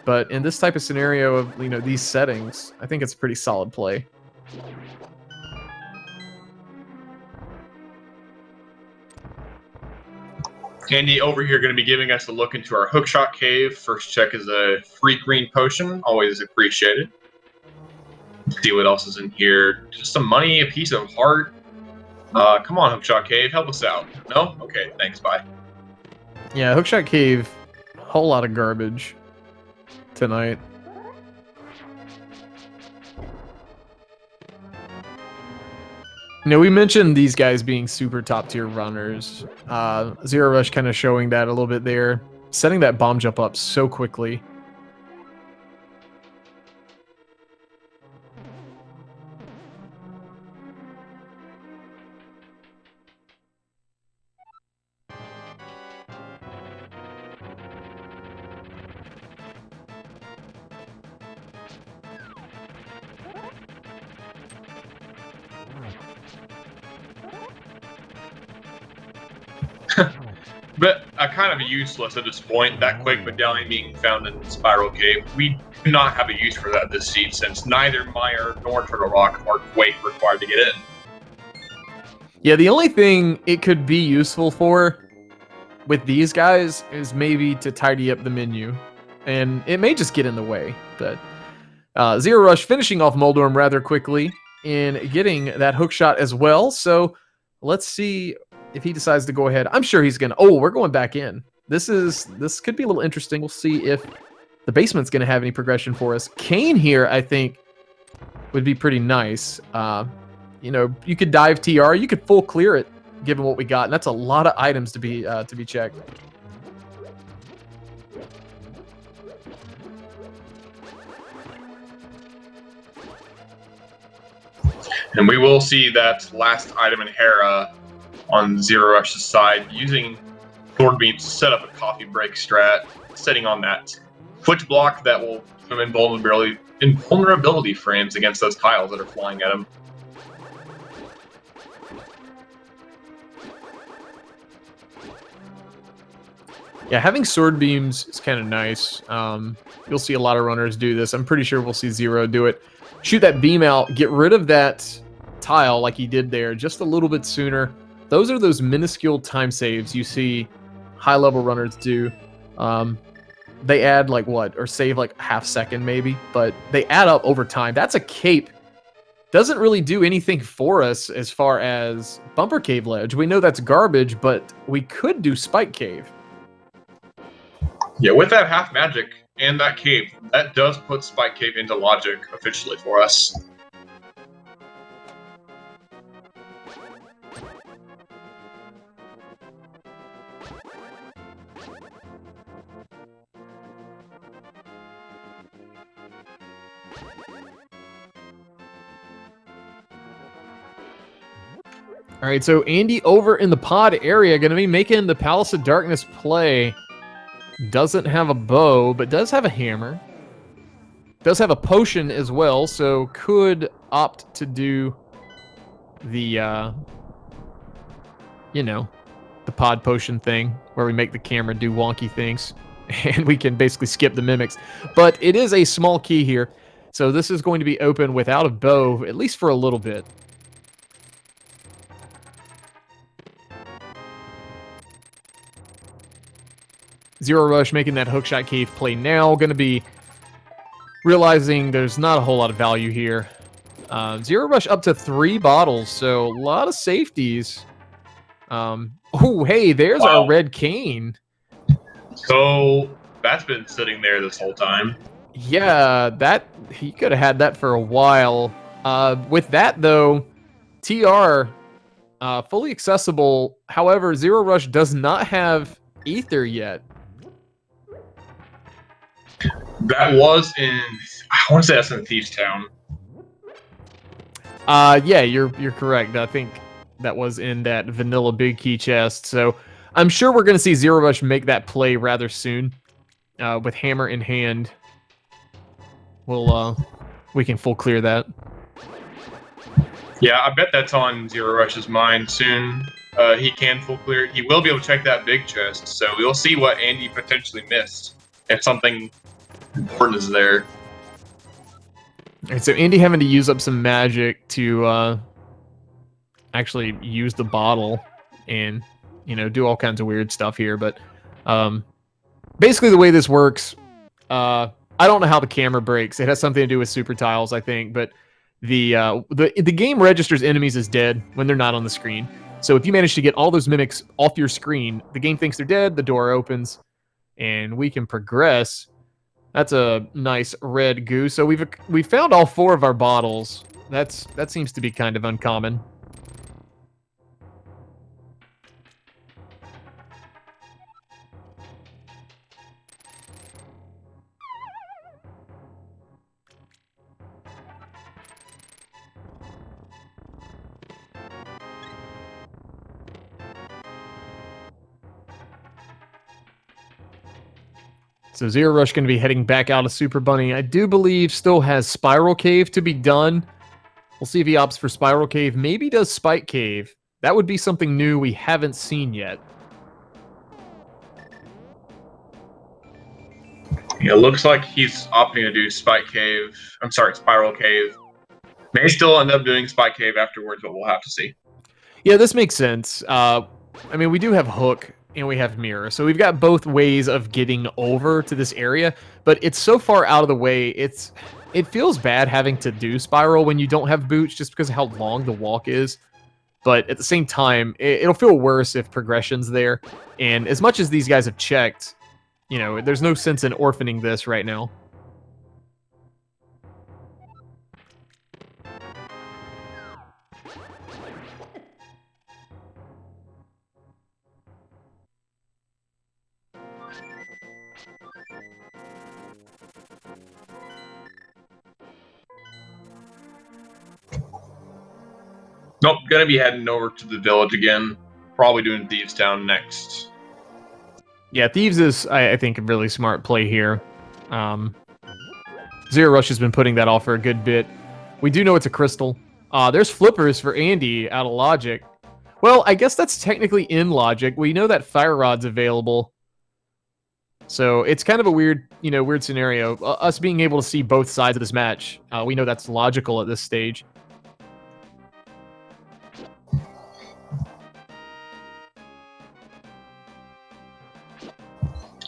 but in this type of scenario of these settings, I think it's a pretty solid play. Andy over here going to be giving us a look into our Hookshot Cave. First check is a free green potion, always appreciated. Let's see what else is in here. Just some money, a piece of heart. Come on, Hookshot Cave, help us out. No? Okay, thanks, bye. Yeah, Hookshot Cave, a whole lot of garbage tonight. We mentioned these guys being super top tier runners. Zero Rush kind of showing that a little bit there. Setting that bomb jump up so quickly. But kind of useless at this point, that quick medallion being found in Spiral Cave. We do not have a use for that this seed, since neither Mire nor Turtle Rock are Quake required to get in. Yeah, the only thing it could be useful for with these guys is maybe to tidy up the menu. And it may just get in the way. But Zero Rush finishing off Moldorm rather quickly in getting that hook shot as well. So let's see if he decides to go ahead. I'm sure he's gonna. Oh, we're going back in. This could be a little interesting. We'll see if the basement's gonna have any progression for us. Kane here, I think, would be pretty nice. You could dive TR, you could full clear it, given what we got, and that's a lot of items to be checked. And we will see that last item in Hera on Zero Rush's side, using Sword Beam to set up a coffee break strat, setting on that foot block that will give him invulnerability frames against those tiles that are flying at him. Yeah, having sword beams is kind of nice. You'll see a lot of runners do this. I'm pretty sure we'll see Zero do it. Shoot that beam out, get rid of that tile like he did there just a little bit sooner. Those are those minuscule time saves you see high-level runners do. They add like what? Or save like half second maybe, but they add up over time. That's a cape. Doesn't really do anything for us as far as Bumper Cave Ledge. We know that's garbage, but we could do Spike Cave. Yeah, with that half magic and that cave, that does put Spike Cave into logic officially for us. All right, so Andy over in the pod area, going to be making the Palace of Darkness play. Doesn't have a bow, but does have a hammer. Does have a potion as well, so could opt to do the, the pod potion thing, where we make the camera do wonky things, and we can basically skip the mimics. But it is a small key here, so this is going to be open without a bow, at least for a little bit. Zero Rush making that hookshot cave play now. Going to be realizing there's not a whole lot of value here. Zero Rush up to 3 bottles, so a lot of safeties. Oh, hey, there's our red cane. So that's been sitting there this whole time. Yeah, that he could have had that for a while. With that though, TR fully accessible. However, Zero Rush does not have ether yet. That was in, I want to say that's in Thieves Town. Yeah, you're correct. I think that was in that vanilla big key chest. So I'm sure we're going to see Zero Rush make that play rather soon. With hammer in hand, we can full clear that. Yeah, I bet that's on Zero Rush's mind soon. He can full clear. He will be able to check that big chest, so we'll see what Andy potentially missed if something important is there. Alright, so Andy having to use up some magic to actually use the bottle and, do all kinds of weird stuff here. But basically the way this works, I don't know how the camera breaks. It has something to do with super tiles, I think. But the game registers enemies as dead when they're not on the screen. So if you manage to get all those mimics off your screen, the game thinks they're dead, the door opens, and we can progress. That's a nice red goo. So we've found all 4 of our bottles. That seems to be kind of uncommon. So Zero Rush going to be heading back out of Super Bunny. I do believe still has Spiral Cave to be done. We'll see if he opts for Spiral Cave. Maybe does Spike Cave. That would be something new we haven't seen yet. Yeah, it looks like he's opting to do Spiral Cave. May still end up doing Spike Cave afterwards, but we'll have to see. Yeah, this makes sense. I mean, we do have Hook and we have Mirror, so we've got both ways of getting over to this area, but it's so far out of the way, it feels bad having to do Spiral when you don't have boots just because of how long the walk is. But at the same time, it'll feel worse if progression's there. And as much as these guys have checked, there's no sense in orphaning this right now. Nope, gonna be heading over to the village again. Probably doing Thieves Town next. Yeah, Thieves is, I think, a really smart play here. Zero Rush has been putting that off for a good bit. We do know it's a crystal. There's flippers for Andy out of Logic. Well, I guess that's technically in Logic. We know that Fire Rod's available. So it's kind of a weird scenario. Us being able to see both sides of this match, we know that's logical at this stage.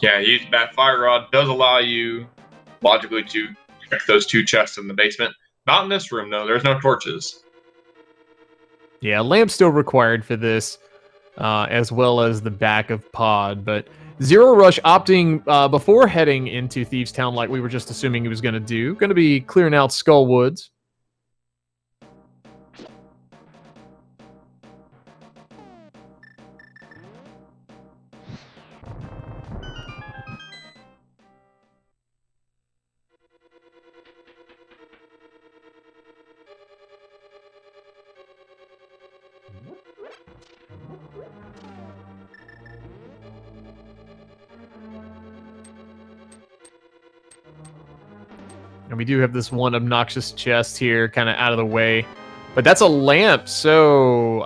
Yeah, that Fire Rod does allow you, logically, to check those 2 chests in the basement. Not in this room, though. There's no torches. Yeah, lamp's still required for this, as well as the back of pod. But Zero Rush opting, before heading into Thieves Town like we were just assuming he was going to do, going to be clearing out Skull Woods. And we do have this one obnoxious chest here, kind of out of the way. But that's a lamp, so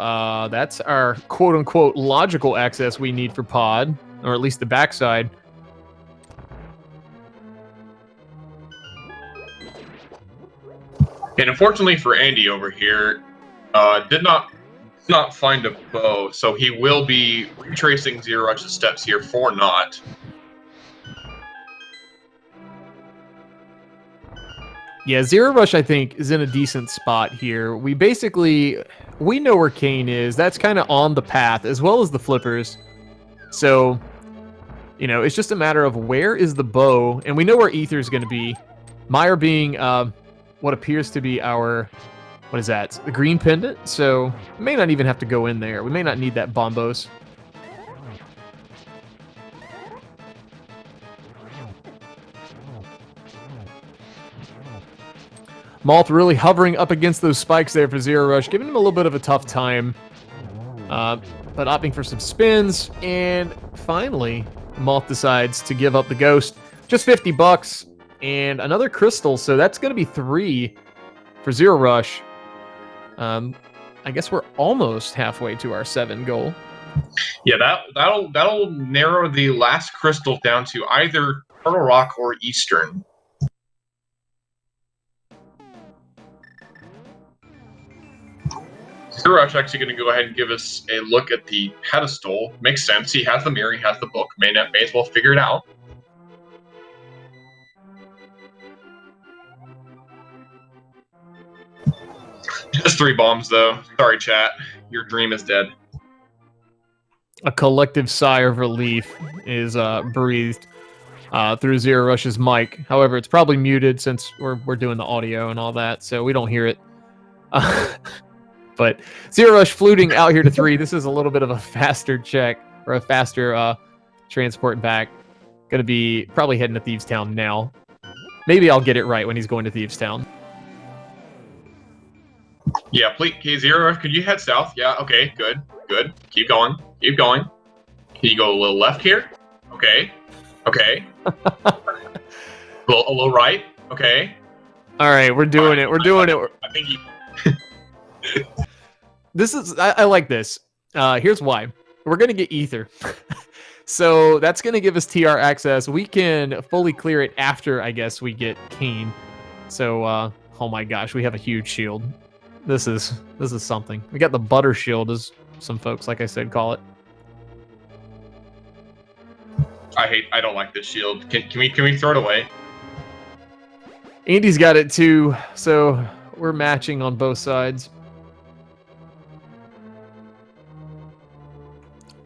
that's our quote-unquote logical access we need for pod, or at least the backside. And unfortunately for Andy over here, did not find a bow, so he will be retracing Zero Rush's steps here for naught. Yeah, Zero Rush, I think, is in a decent spot here. We know where Kane is. That's kind of on the path, as well as the flippers. So, you know, it's just a matter of where is the bow, and we know where Ether's going to be. Meyer being what appears to be our, what is that? The green pendant. So, we may not even have to go in there. We may not need that bombos. Moth really hovering up against those spikes there for Zero Rush, giving him a little bit of a tough time. But opting for some spins, and finally, Moth decides to give up the ghost. Just $50, and another crystal, so that's going to be 3 for Zero Rush. I guess we're almost halfway to our 7 goal. Yeah, that'll narrow the last crystal down to either Turtle Rock or Eastern. Zero Rush actually going to go ahead and give us a look at the pedestal. Makes sense. He has the mirror. He has the book. May as well figure it out. Just 3 bombs, though. Sorry, chat. Your dream is dead. A collective sigh of relief is breathed through Zero Rush's mic. However, it's probably muted since we're doing the audio and all that, so we don't hear it. But Zero Rush fluting out here to 3. This is a little bit of a faster check, or a faster transport back. Going to be probably heading to Thieves Town now. Maybe I'll get it right when he's going to Thieves Town. Yeah, please, okay, Zero Rush, could you head south? Yeah, okay, good. Keep going. Can you go a little left here? Okay. a little right? Okay. All right, we're doing it. I think he... This is, I like this. Here's why. We're going to get Ether. So that's going to give us TR access. We can fully clear it after, I guess, we get Kane. So, oh my gosh, we have a huge shield. This is something. We got the butter shield, as some folks, like I said, call it. I don't like this shield. Can we throw it away? Andy's got it too, so we're matching on both sides.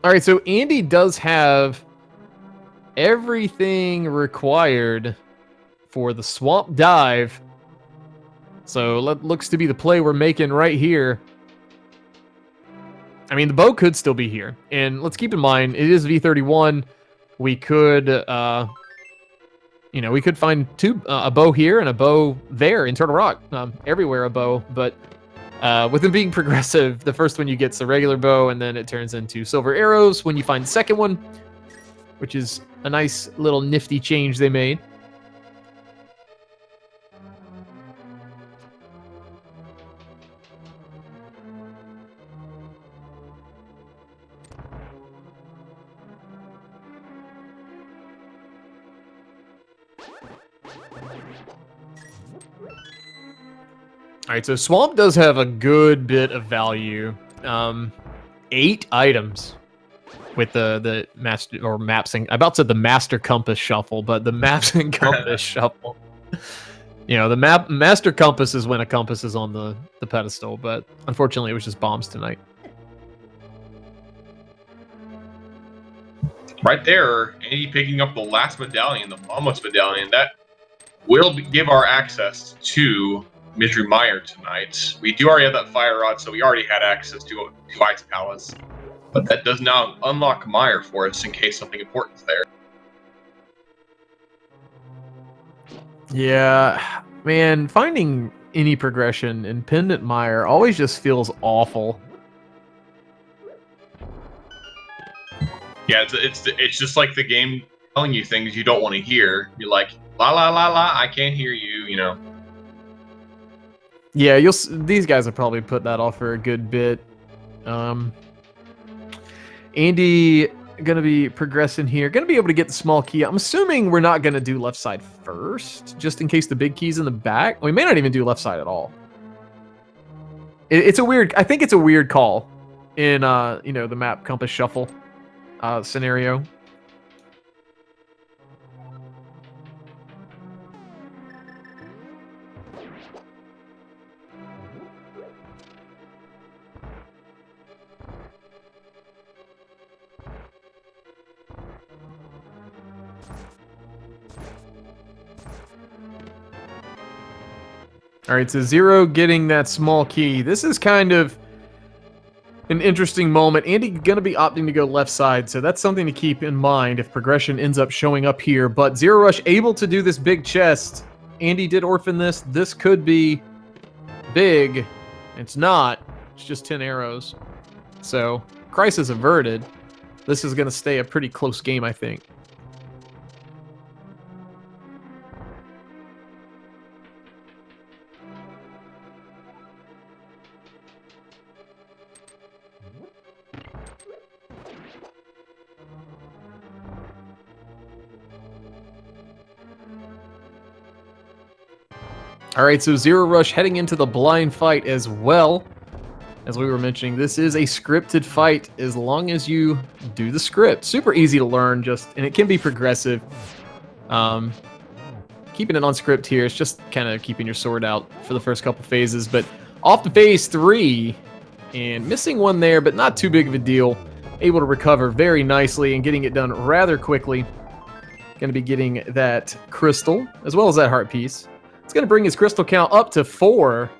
All right, so Andy does have everything required for the swamp dive. So looks to be the play we're making right here. I mean, the bow could still be here. And let's keep in mind, it is V31. We could, we could find a bow here and a bow there in Turtle Rock. Everywhere a bow, but with them being progressive, the first one you get's a regular bow, and then it turns into silver arrows when you find the second one, which is a nice little nifty change they made. All right, so Swamp does have a good bit of value. 8 items with the master or maps and about to the master compass shuffle, but the maps and compass shuffle. You know, the master compass is when a compass is on the pedestal, but unfortunately it was just bombs tonight. Right there, Andy picking up the last medallion, the Mamos medallion. That will give our access to Mystery Meyer tonight. We do already have that fire rod, so we already had access to Ice Palace. But that does now unlock Meyer for us in case something important is there. Yeah, man, finding any progression in Pendant Meyer always just feels awful. Yeah, it's just like the game telling you things you don't want to hear. You're like, la la la la, I can't hear you, you know. Yeah, these guys will probably put that off for a good bit. Andy gonna be progressing here. Gonna be able to get the small key. I'm assuming we're not gonna do left side first, just in case the big key's in the back. We may not even do left side at all. It's a weird. I think it's a weird call in the map compass shuffle scenario. All right, so Zero getting that small key. This is kind of an interesting moment. Andy going to be opting to go left side, so that's something to keep in mind if progression ends up showing up here. But Zero Rush able to do this big chest. Andy did orphan this. This could be big. It's not. It's just 10 arrows. So, crisis averted. This is going to stay a pretty close game, I think. All right, so Zero Rush heading into the blind fight as well. As we were mentioning, this is a scripted fight as long as you do the script. Super easy to learn, and it can be progressive. Keeping it on script here is just kind of keeping your sword out for the first couple phases. But off to phase 3, and missing one there, but not too big of a deal. Able to recover very nicely and getting it done rather quickly. Going to be getting that crystal as well as that heart piece. It's going to bring his crystal count up to 4.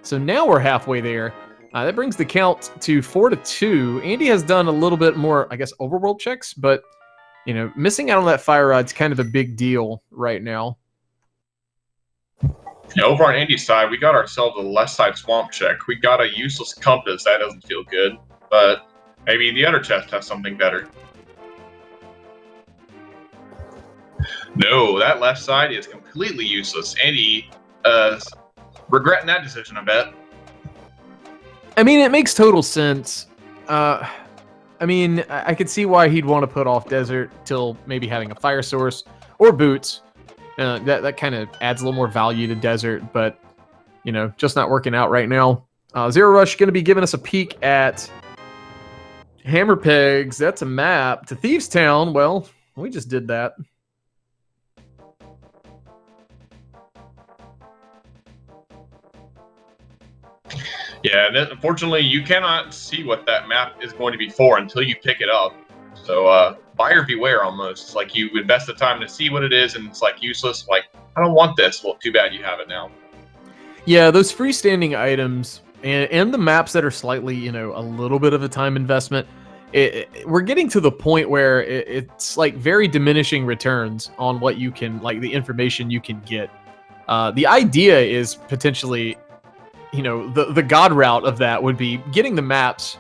So now we're halfway there. That brings the count to 4-2. Andy has done a little bit more, I guess, overworld checks, but, missing out on that fire rod's kind of a big deal right now. Yeah, over on Andy's side, we got ourselves a left side swamp check. We got a useless compass. That doesn't feel good, but maybe the other chest has something better. No, that left side is completely useless. Andy regretting that decision, I bet. I mean, it makes total sense. I could see why he'd want to put off desert till maybe having a fire source or boots. That kind of adds a little more value to desert, but, just not working out right now. Zero Rush going to be giving us a peek at Hammer Pegs. That's a map to Thieves Town. Well, we just did that. Yeah, unfortunately, you cannot see what that map is going to be for until you pick it up. So, buyer beware almost. It's like you invest the time to see what it is, and it's like useless. Like, I don't want this. Well, too bad you have it now. Yeah, those freestanding items and the maps that are slightly, a little bit of a time investment, we're getting to the point where it's like very diminishing returns on what you can, like the information you can get. The idea is potentially, the god route of that would be getting the maps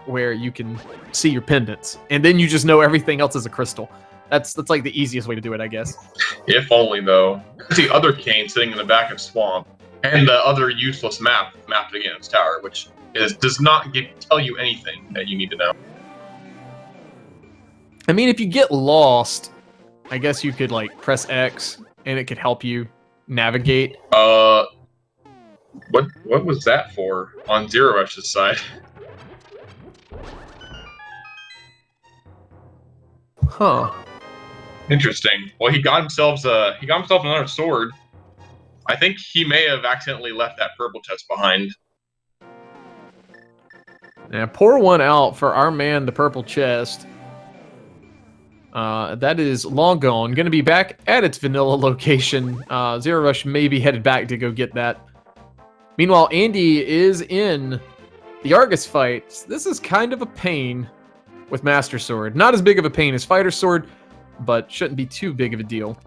where you can see your pendants, and then you just know everything else is a crystal. That's like the easiest way to do it, I guess. If only, though. There's the other cane sitting in the back of Swamp, and the other useless map mapped against Tower, which does not tell you anything that you need to know. I mean, if you get lost, I guess you could like press X, and it could help you navigate. What was that for on Zero Rush's side? Huh. Interesting. Well, he got himself another sword. I think he may have accidentally left that purple chest behind. Yeah, pour one out for our man, the purple chest. That is long gone. Going to be back at its vanilla location. Zero Rush may be headed back to go get that. Meanwhile, Andy is in the Argus fight. This is kind of a pain with Master Sword. Not as big of a pain as Fighter Sword, but shouldn't be too big of a deal.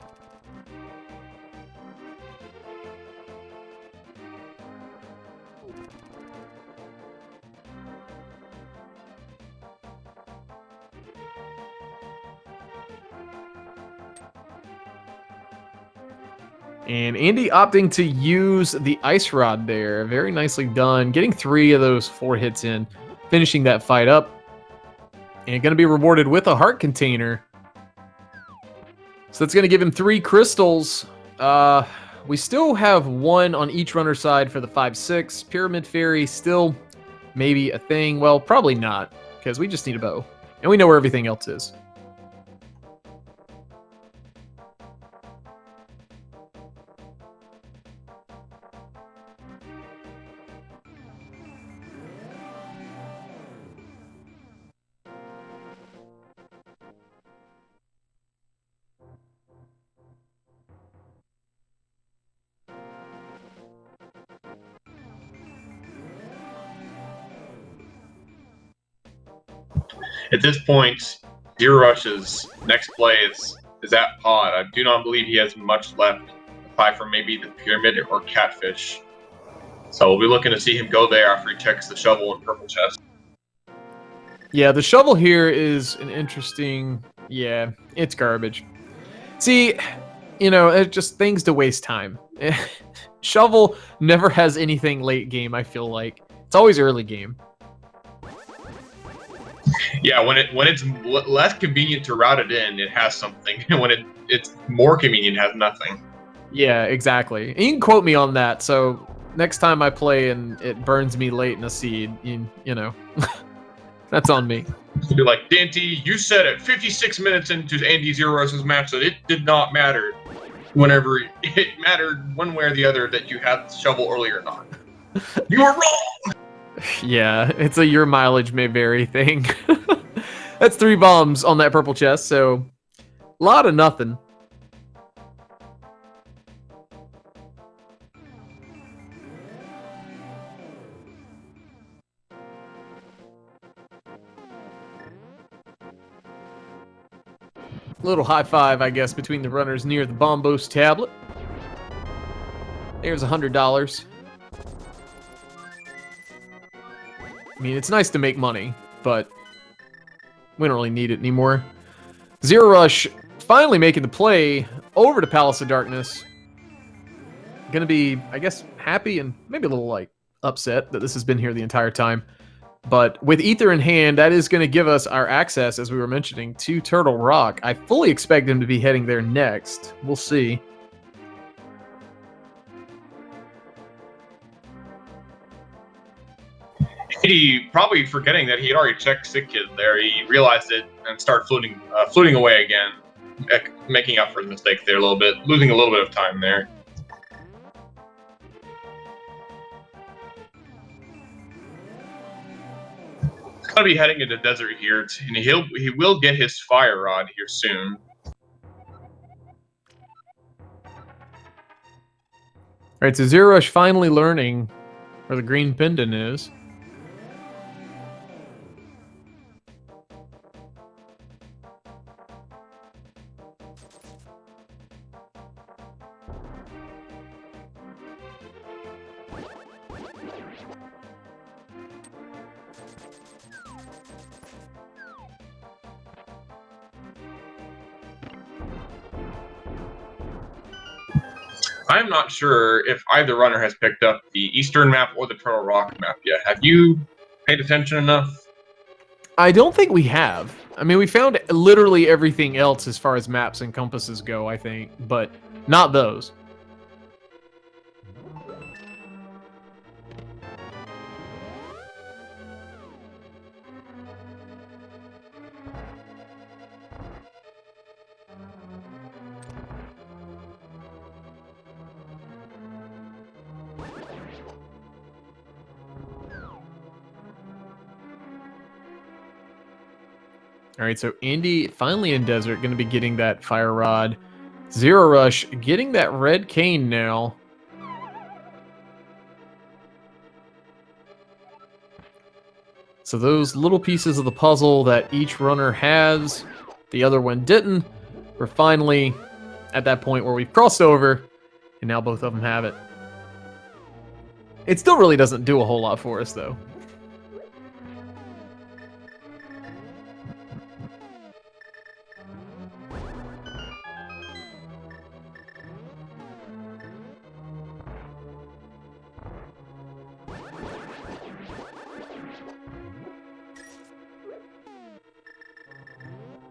And Andy opting to use the ice rod there. Very nicely done. Getting 3 of those 4 hits in. Finishing that fight up. And going to be rewarded with a heart container. So that's going to give him 3 crystals. We still have 1 on each runner side for the 5-6. Pyramid Fairy still maybe a thing. Well, probably not, because we just need a bow. And we know where everything else is. At this point, zerorush's next play is at pod. I do not believe he has much left, aside from maybe the pyramid or catfish. So we'll be looking to see him go there after he checks the shovel and purple chest. Yeah, the shovel here is an interesting... Yeah, it's garbage. See, you know, it's just things to waste time. Shovel never has anything late game, I feel like. It's always early game. Yeah, when it's less convenient to route it in, it has something. When it's more convenient, it has nothing. Yeah, exactly. And you can quote me on that, so next time I play and it burns me late in a seed, you know, that's on me. Be like, Dante, you said at 56 minutes into Andy zerorush's match that it did not matter whenever it mattered one way or the other that you had the shovel early or not. You were wrong! Yeah, it's a your mileage may vary thing. That's 3 bombs on that purple chest, so a lot of nothing. Little high five, I guess, between the runners near the Bombos tablet. There's $100. I mean, it's nice to make money, but we don't really need it anymore. Zerorush finally making the play over to Palace of Darkness. Gonna be, I guess, happy and maybe a little, like, upset that this has been here the entire time. But with Ether in hand, that is going to give us our access, as we were mentioning, to Turtle Rock. I fully expect him to be heading there next. We'll see. He probably forgetting that he had already checked Sick Kid there. He realized it and started floating away again, making up for the mistake there a little bit, losing a little bit of time there. He's gonna be heading into the desert here, and he will get his fire rod here soon. All right, so Zerorush finally learning where the green pendant is. I'm not sure if either runner has picked up the Eastern map or the Turtle Rock map yet. Have you paid attention enough? I don't think we have. I mean, we found literally everything else as far as maps and compasses go, I think, but not those. All right, so Andy finally in desert, going to be getting that fire rod. Zerorush getting that red cane now. So those little pieces of the puzzle that each runner has, the other one didn't, we're finally at that point where we've crossed over, and now both of them have it. It still really doesn't do a whole lot for us, though.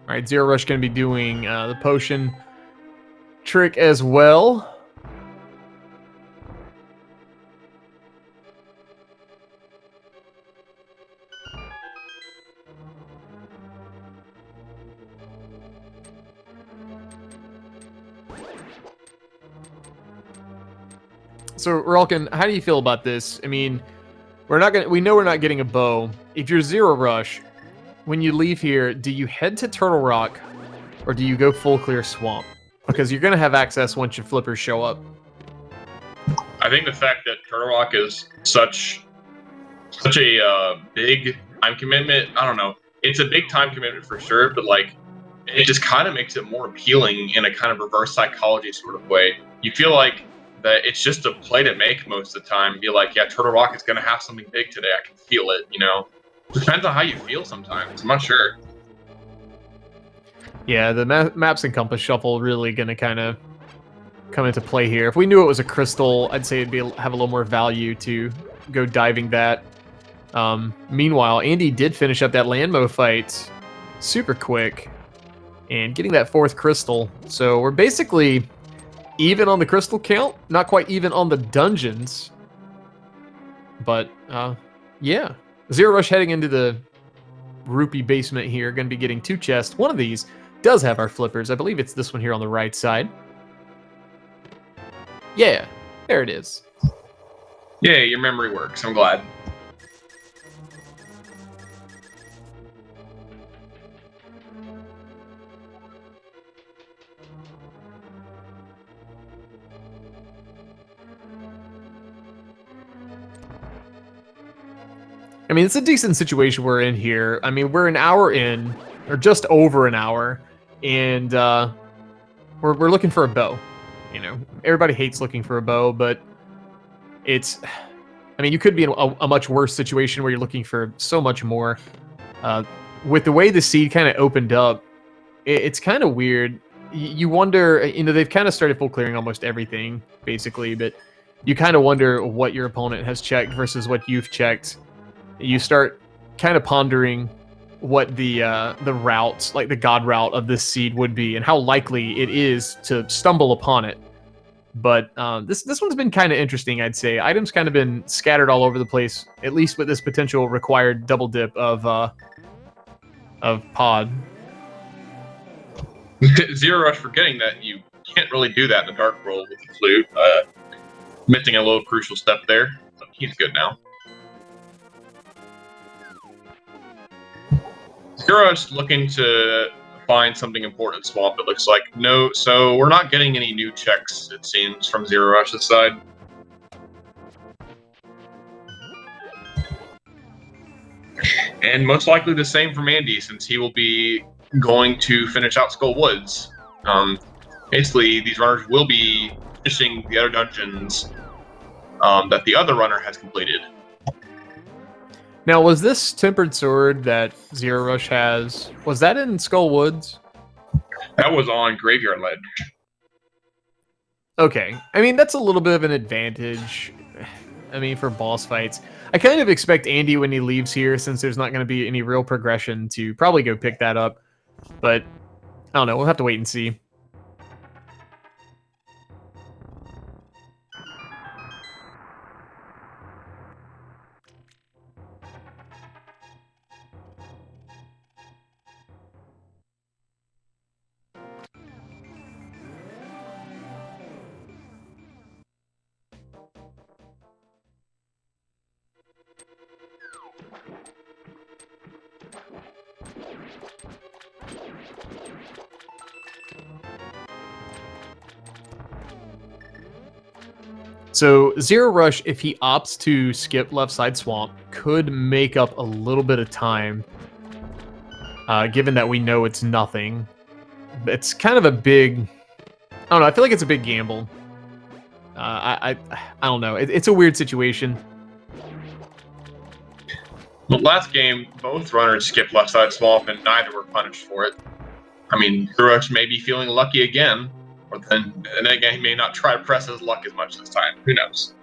All right, Zero Rush going to be doing the potion trick as well. So, Ralkin, how do you feel about this? I mean, we know we're not getting a bow. If you're Zero Rush, when you leave here, do you head to Turtle Rock or do you go full clear swamp? Because you're going to have access once your flippers show up. I think the fact that Turtle Rock is such a big time commitment, I don't know. It's a big time commitment for sure, but like it just kind of makes it more appealing in a kind of reverse psychology sort of way. You feel like that it's just a play to make most of the time. Be like, yeah, Turtle Rock is going to have something big today. I can feel it, you know? Depends on how you feel sometimes. I'm not sure. Yeah, the maps and compass shuffle really going to kind of come into play here. If we knew it was a crystal, I'd say it'd have a little more value to go diving that. Meanwhile, Andy did finish up that Landmo fight super quick and getting that 4th crystal. So we're basically even on the crystal count, not quite even on the dungeons. But, yeah. Zero Rush heading into the rupee basement here, going to be getting 2 chests. One of these does have our flippers. I believe it's this one here on the right side. Yeah, there it is. Yeah, your memory works. I'm glad. I mean, it's a decent situation we're in here. I mean, we're an hour in, or just over an hour, and we're looking for a bow. You know, everybody hates looking for a bow, but it's... I mean, you could be in a much worse situation where you're looking for so much more. With the way the seed kind of opened up, it's kind of weird. You wonder, you know, they've kind of started full clearing almost everything, basically, but you kind of wonder what your opponent has checked versus what you've checked. You start kind of pondering what the route, like the god route of this seed would be, and how likely it is to stumble upon it. But this one's been kind of interesting, I'd say. Items kind of been scattered all over the place, at least with this potential required double dip of pod. Zero Rush forgetting that you can't really do that in the Dark World with the flute. Missing a little crucial step there. But he's good now. Zero Rush looking to find something important in Swamp, it looks like. No, so we're not getting any new checks, it seems, from Zero Rush's side. And most likely the same from Andy, since he will be going to finish out Skull Woods. Basically, these runners will be finishing the other dungeons that the other runner has completed. Now, was this Tempered Sword that Zero Rush has, was that in Skull Woods? That was on Graveyard Ledge. Okay. I mean, that's a little bit of an advantage. I mean, for boss fights. I kind of expect Andy, when he leaves here, since there's not going to be any real progression, to probably go pick that up. But, I don't know. We'll have to wait and see. So Zero Rush, if he opts to skip left side swamp, could make up a little bit of time, given that we know it's nothing. It's kind of a big... I don't know, I feel like it's a big gamble. I don't know. It's a weird situation. Well, last game, both runners skipped left side swamp and neither were punished for it. I mean, Zero Rush may be feeling lucky again, or then again, he may not try to press his luck as much this time. Who knows?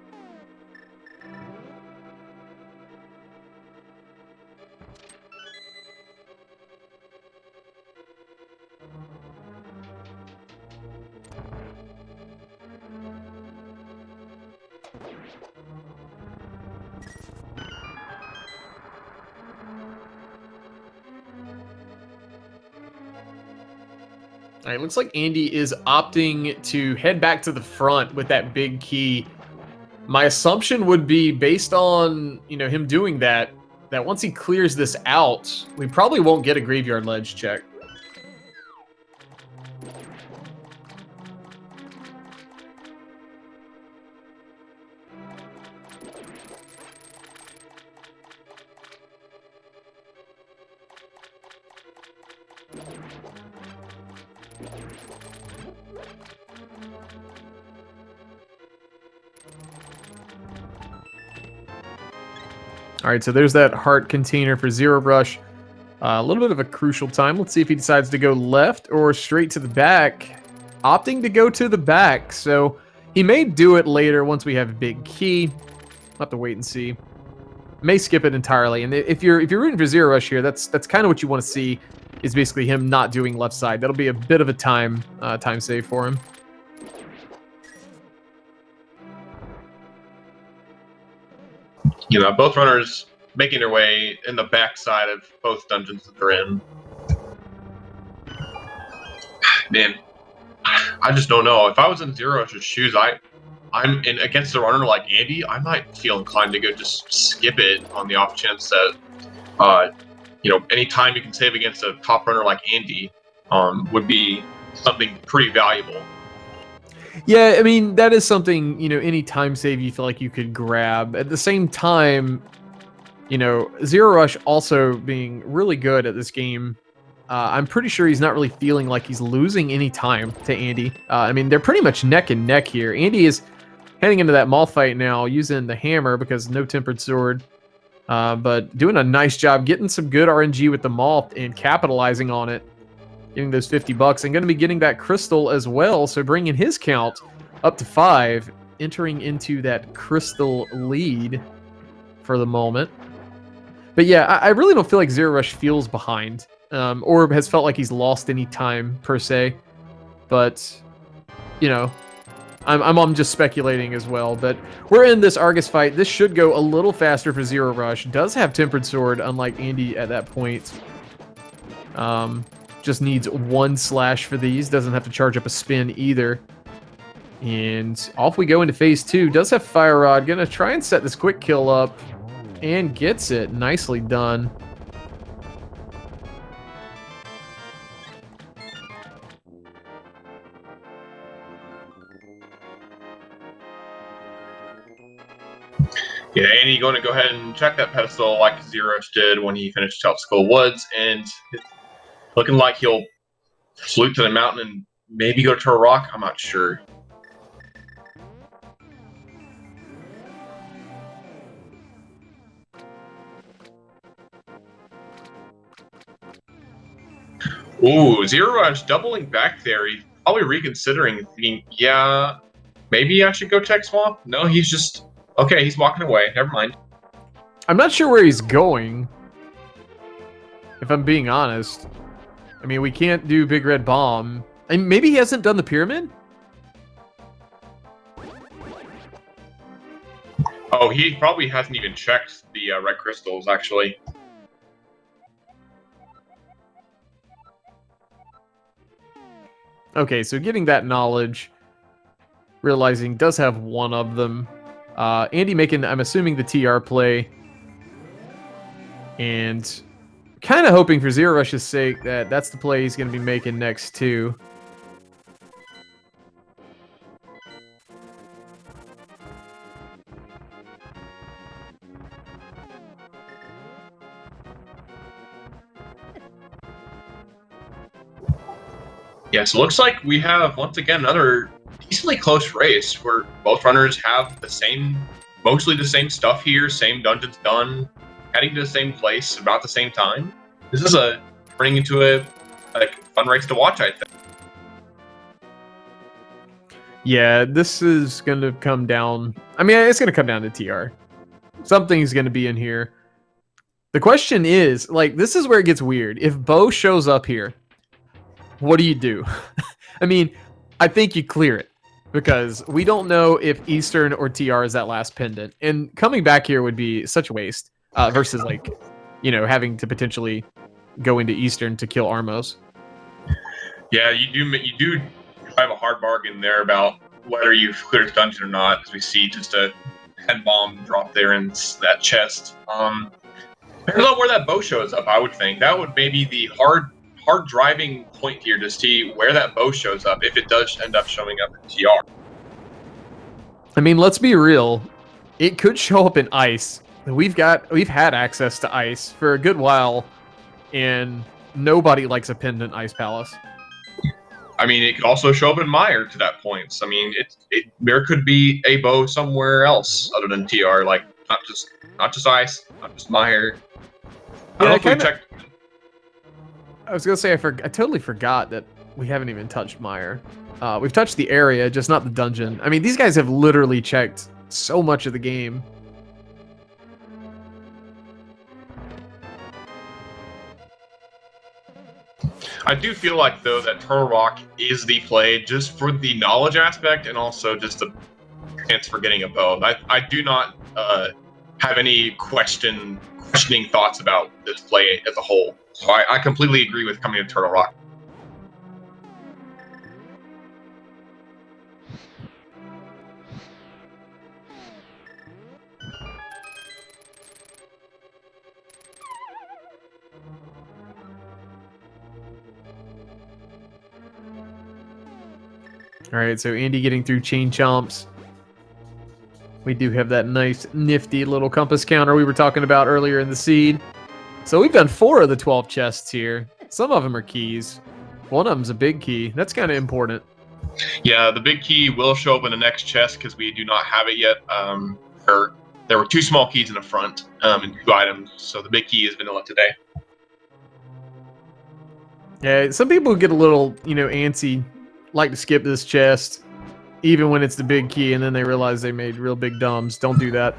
All right, looks like Andy is opting to head back to the front with that big key. My assumption would be, based on him doing that, that once he clears this out, we probably won't get a graveyard ledge check. All right, so there's that heart container for Zero Rush. A little bit of a crucial time. Let's see if he decides to go left or straight to the back. Opting to go to the back, so he may do it later once we have a big key. We'll have to wait and see. May skip it entirely. And if you're rooting for Zero Rush here, that's kind of what you want to see, is basically him not doing left side. That'll be a bit of a time save for him. Both runners making their way in the backside of both dungeons that they're in. Man, I just don't know. If I was in Zero Rush's shoes, I'm in against a runner like Andy, I might feel inclined to go just skip it on the off chance that, any time you can save against a top runner like Andy would be something pretty valuable. Yeah, I mean, that is something, any time save you feel like you could grab. At the same time, Zero Rush also being really good at this game, I'm pretty sure he's not really feeling like he's losing any time to Andy. I mean, they're pretty much neck and neck here. Andy is heading into that mall fight now using the hammer because no tempered sword. But doing a nice job getting some good RNG with the malt and capitalizing on it. Getting those $50 and going to be getting that crystal as well. So bringing his count up to 5, entering into that crystal lead for the moment. But yeah, I really don't feel like Zero Rush feels behind or has felt like he's lost any time per se. But, I'm just speculating as well. But we're in this Argus fight. This should go a little faster for Zero Rush. Does have Tempered Sword, unlike Andy at that point. Just needs 1 slash for these. Doesn't have to charge up a spin either. And off we go into phase 2. Does have Fire Rod. Gonna try and set this quick kill up. And gets it. Nicely done. Yeah, Andy going to go ahead and check that pedestal like Zerorush did when he finished Top Skull Woods, and looking like he'll salute to the mountain and maybe go to a rock. I'm not sure. Ooh, Zero Rush doubling back there. He's probably reconsidering, thinking, yeah, maybe I should go check Swamp. No, he's just, okay, he's walking away. Never mind. I'm not sure where he's going, if I'm being honest. I mean, we can't do Big Red Bomb. And maybe he hasn't done the pyramid? Oh, he probably hasn't even checked the red crystals, actually. Okay, so getting that knowledge, realizing does have 1 of them. Andy making, I'm assuming, the TR play. And kind of hoping for Zero Rush's sake that that's the play he's going to be making next too. Yeah, so it looks like we have, once again, another decently close race where both runners have the same, mostly the same stuff here, same dungeons done, heading to the same place about the same time. This is turning into a fun race to watch, I think. Yeah, this is going to come down. I mean, it's going to come down to TR. Something's going to be in here. The question is, this is where it gets weird. If Bo shows up here, what do? I mean, I think you clear it because we don't know if Eastern or TR is that last pendant. And coming back here would be such a waste versus, having to potentially go into Eastern to kill Armos. Yeah, you do have a hard bargain there about whether you've cleared the dungeon or not, as we see just a head bomb drop there in that chest. Depends on where that bow shows up, I would think. That would maybe the hard driving point here to see where that bow shows up, if it does end up showing up in TR. I mean, let's be real. It could show up in ice. We've had access to ice for a good while, and nobody likes a pendant ice palace. I mean, it could also show up in Mire to that point. So, I mean, there could be a bow somewhere else other than TR, like not just ice, not just Mire. Yeah, I was gonna say I totally forgot that we haven't even touched Mire. We've touched the area, just not the dungeon. I mean, these guys have literally checked so much of the game. I do feel like, though, that Turtle Rock is the play just for the knowledge aspect and also just the chance for getting a bow. I do not have any questioning thoughts about this play as a whole. So I completely agree with coming to Turtle Rock. All right, so Andy getting through chain chomps. We do have that nice, nifty little compass counter we were talking about earlier in the seed. So we've done 4 of the 12 chests here. Some of them are keys. One of them's a big key. That's kind of important. Yeah, the big key will show up in the next chest because we do not have it yet. There were 2 small keys in the front and 2 items, so the big key is vanilla today. Yeah, some people get a little, antsy, like to skip this chest, even when it's the big key, and then they realize they made real big dumbs. Don't do that.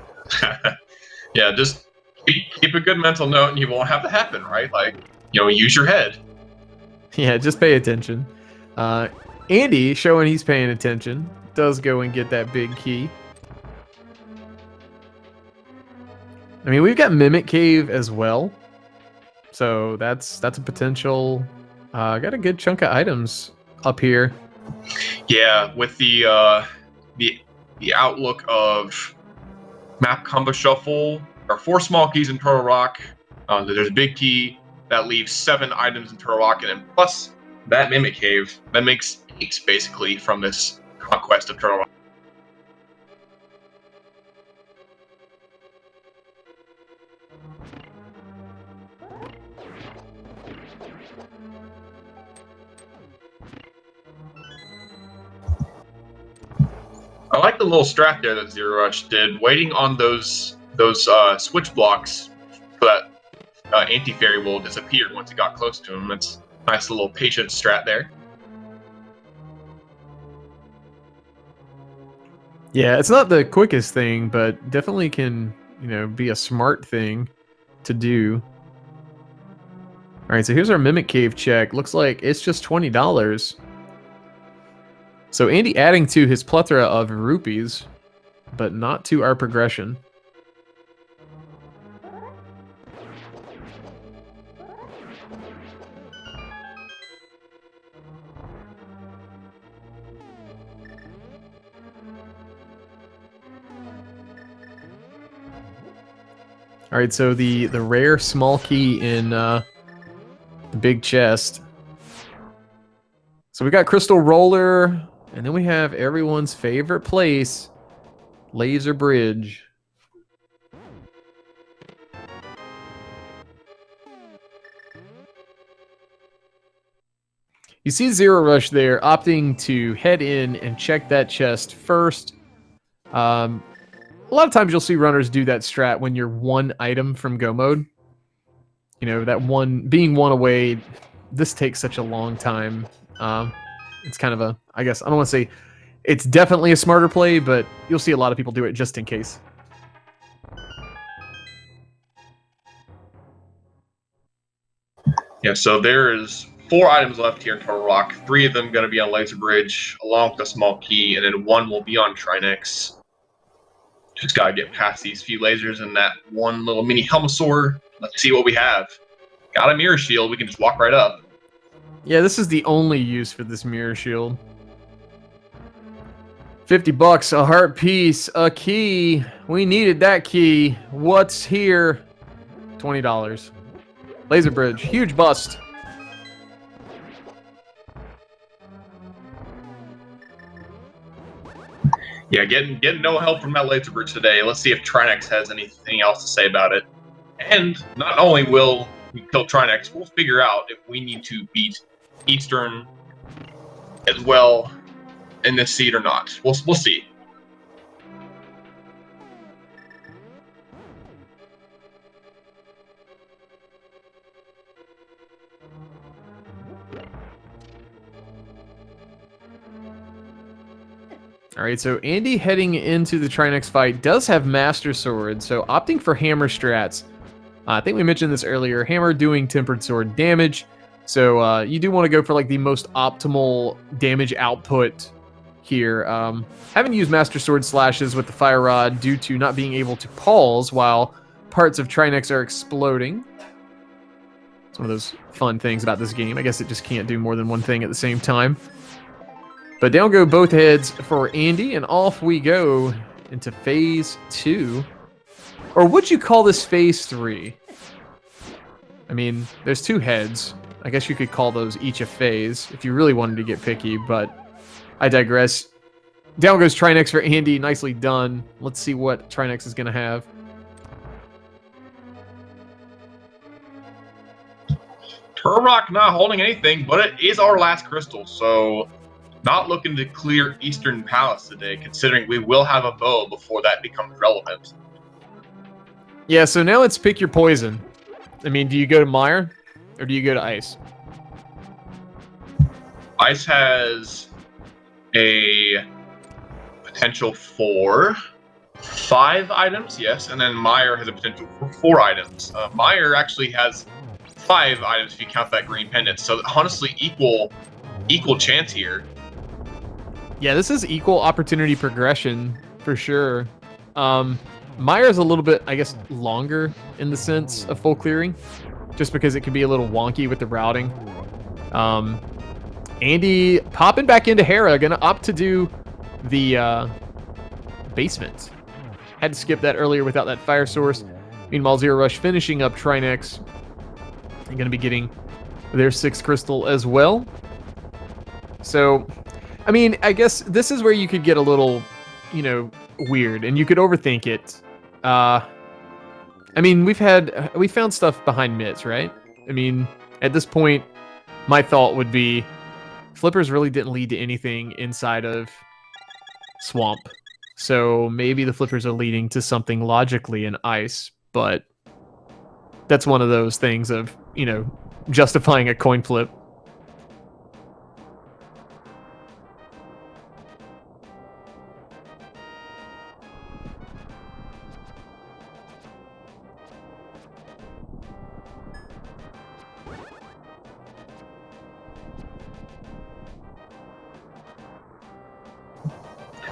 Yeah, just keep a good mental note, and you won't have to happen, right? Like, use your head. Yeah, just pay attention. Andy, showing he's paying attention, does go and get that big key. I mean, we've got Mimic Cave as well, so that's a potential. Got a good chunk of items up here. Yeah, with the outlook of map combo shuffle, there are 4 small keys in Turtle Rock. There's a big key that leaves 7 items in Turtle Rock, and then plus that Mimic Cave, that makes 8 basically from this conquest of Turtle Rock. I like the little strat there that Zero Rush did, waiting on those switch blocks so that anti-fairy will disappear once it got close to him. It's a nice little patient strat there. Yeah, it's not the quickest thing, but definitely can, be a smart thing to do. All right, so here's our Mimic Cave check. Looks like it's just $20. So Andy adding to his plethora of rupees, but not to our progression. All right, so the rare small key in the big chest. So we got Crystal Roller, and then we have everyone's favorite place, Laser Bridge. You see Zero Rush there opting to head in and check that chest first. A lot of times you'll see runners do that strat when you're 1 item from go mode. That being 1 away, this takes such a long time. It's kind of I guess, I don't want to say it's definitely a smarter play, but you'll see a lot of people do it just in case. Yeah, so there is 4 items left here in Turtle Rock. 3 of them going to be on Laser Bridge, along with a small key, and then 1 will be on Trinex. Just got to get past these few lasers and that 1 little mini Helmosaur. Let's see what we have. Got a mirror shield. We can just walk right up. Yeah, this is the only use for this mirror shield. $50, a heart piece, a key. We needed that key. What's here? $20. Laser bridge, huge bust. Yeah, getting no help from that laser bridge today. Let's see if Trinex has anything else to say about it. And not only will we kill Trinex, we'll figure out if we need to beat Eastern as well in this seed or not. We'll see. All right, so Andy heading into the Trinex fight does have Master Sword, so opting for Hammer strats. I think we mentioned this earlier. Hammer doing Tempered Sword damage, so you do want to go for like the most optimal damage output here. Having used Master Sword slashes with the Fire Rod due to not being able to pause while parts of Trinex are exploding. It's one of those fun things about this game. I guess it just can't do more than one thing at the same time. But down go both heads for Andy, and off we go into Phase 2. Or would you call this Phase 3? I mean, there's 2 heads. I guess you could call those each a phase if you really wanted to get picky, but I digress. Down goes Trinex for Andy. Nicely done. Let's see what Trinex is going to have. Turrock not holding anything, but it is our last crystal, so not looking to clear Eastern Palace today, considering we will have a bow before that becomes relevant. Yeah, so now let's pick your poison. I mean, do you go to Mire, or do you go to Ice? Ice has a potential for 5 items, yes, and then Mire has a potential for 4 items. Mire actually has 5 items if you count that green pendant, so honestly equal chance here. Yeah, this is equal opportunity progression for sure. Mire's a little bit, I guess, longer in the sense of full clearing, just because it can be a little wonky with the routing. Andy popping back into Hera, gonna opt to do the basement. Had to skip that earlier without that fire source. Meanwhile, Zero Rush finishing up Trinex. They're gonna be getting their 6th crystal as well. So, I mean, I guess this is where you could get a little, weird, and you could overthink it. I mean, we found stuff behind mitts, right? I mean, at this point, my thought would be flippers really didn't lead to anything inside of swamp. So maybe the flippers are leading to something logically in ice, but that's one of those things of, justifying a coin flip.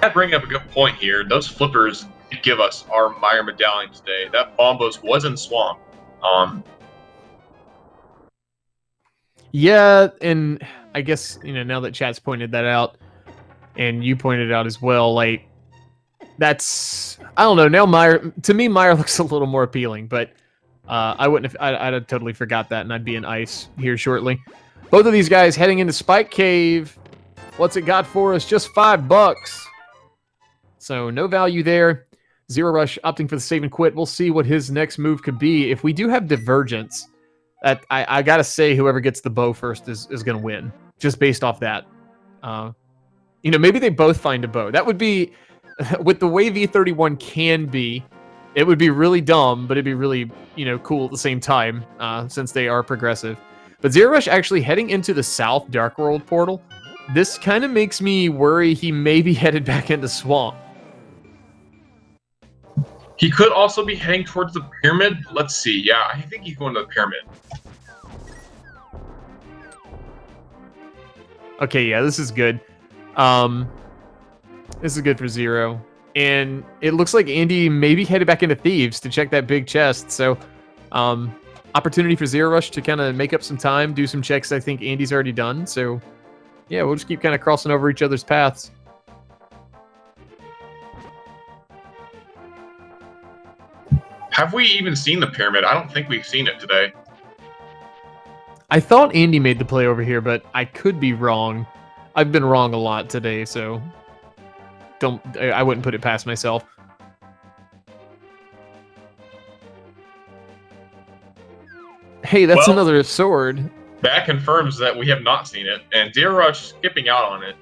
I bring up a good point here. Those flippers did give us our Mire medallion today. That Bombos was in Swamp. Yeah, and I guess, now that chat's pointed that out, and you pointed it out as well, like, that's, I don't know, now Mire, to me, Mire looks a little more appealing, but I'd have totally forgot that, and I'd be in ice here shortly. Both of these guys heading into Spike Cave. What's it got for us? Just $5. So no value there. Zero Rush opting for the save and quit. We'll see what his next move could be. If we do have Divergence, I gotta say whoever gets the bow first is going to win, just based off that. Maybe they both find a bow. That would be, with the way V31 can be, it would be really dumb, but it'd be really, cool at the same time, since they are progressive. But Zero Rush actually heading into the South Dark World portal. This kind of makes me worry he may be headed back into Swamp. He could also be heading towards the pyramid. Let's see. Yeah, I think he's going to the pyramid. Okay, yeah, this is good. This is good for Zero. And it looks like Andy maybe headed back into Thieves to check that big chest. So, opportunity for Zero Rush to kind of make up some time, do some checks I think Andy's already done. So, yeah, we'll just keep kind of crossing over each other's paths. Have we even seen the pyramid? I don't think we've seen it today. I thought Andy made the play over here, but I could be wrong. I've been wrong a lot today, so I wouldn't put it past myself. Hey, that's another sword. That confirms that we have not seen it, and Zero Rush skipping out on it.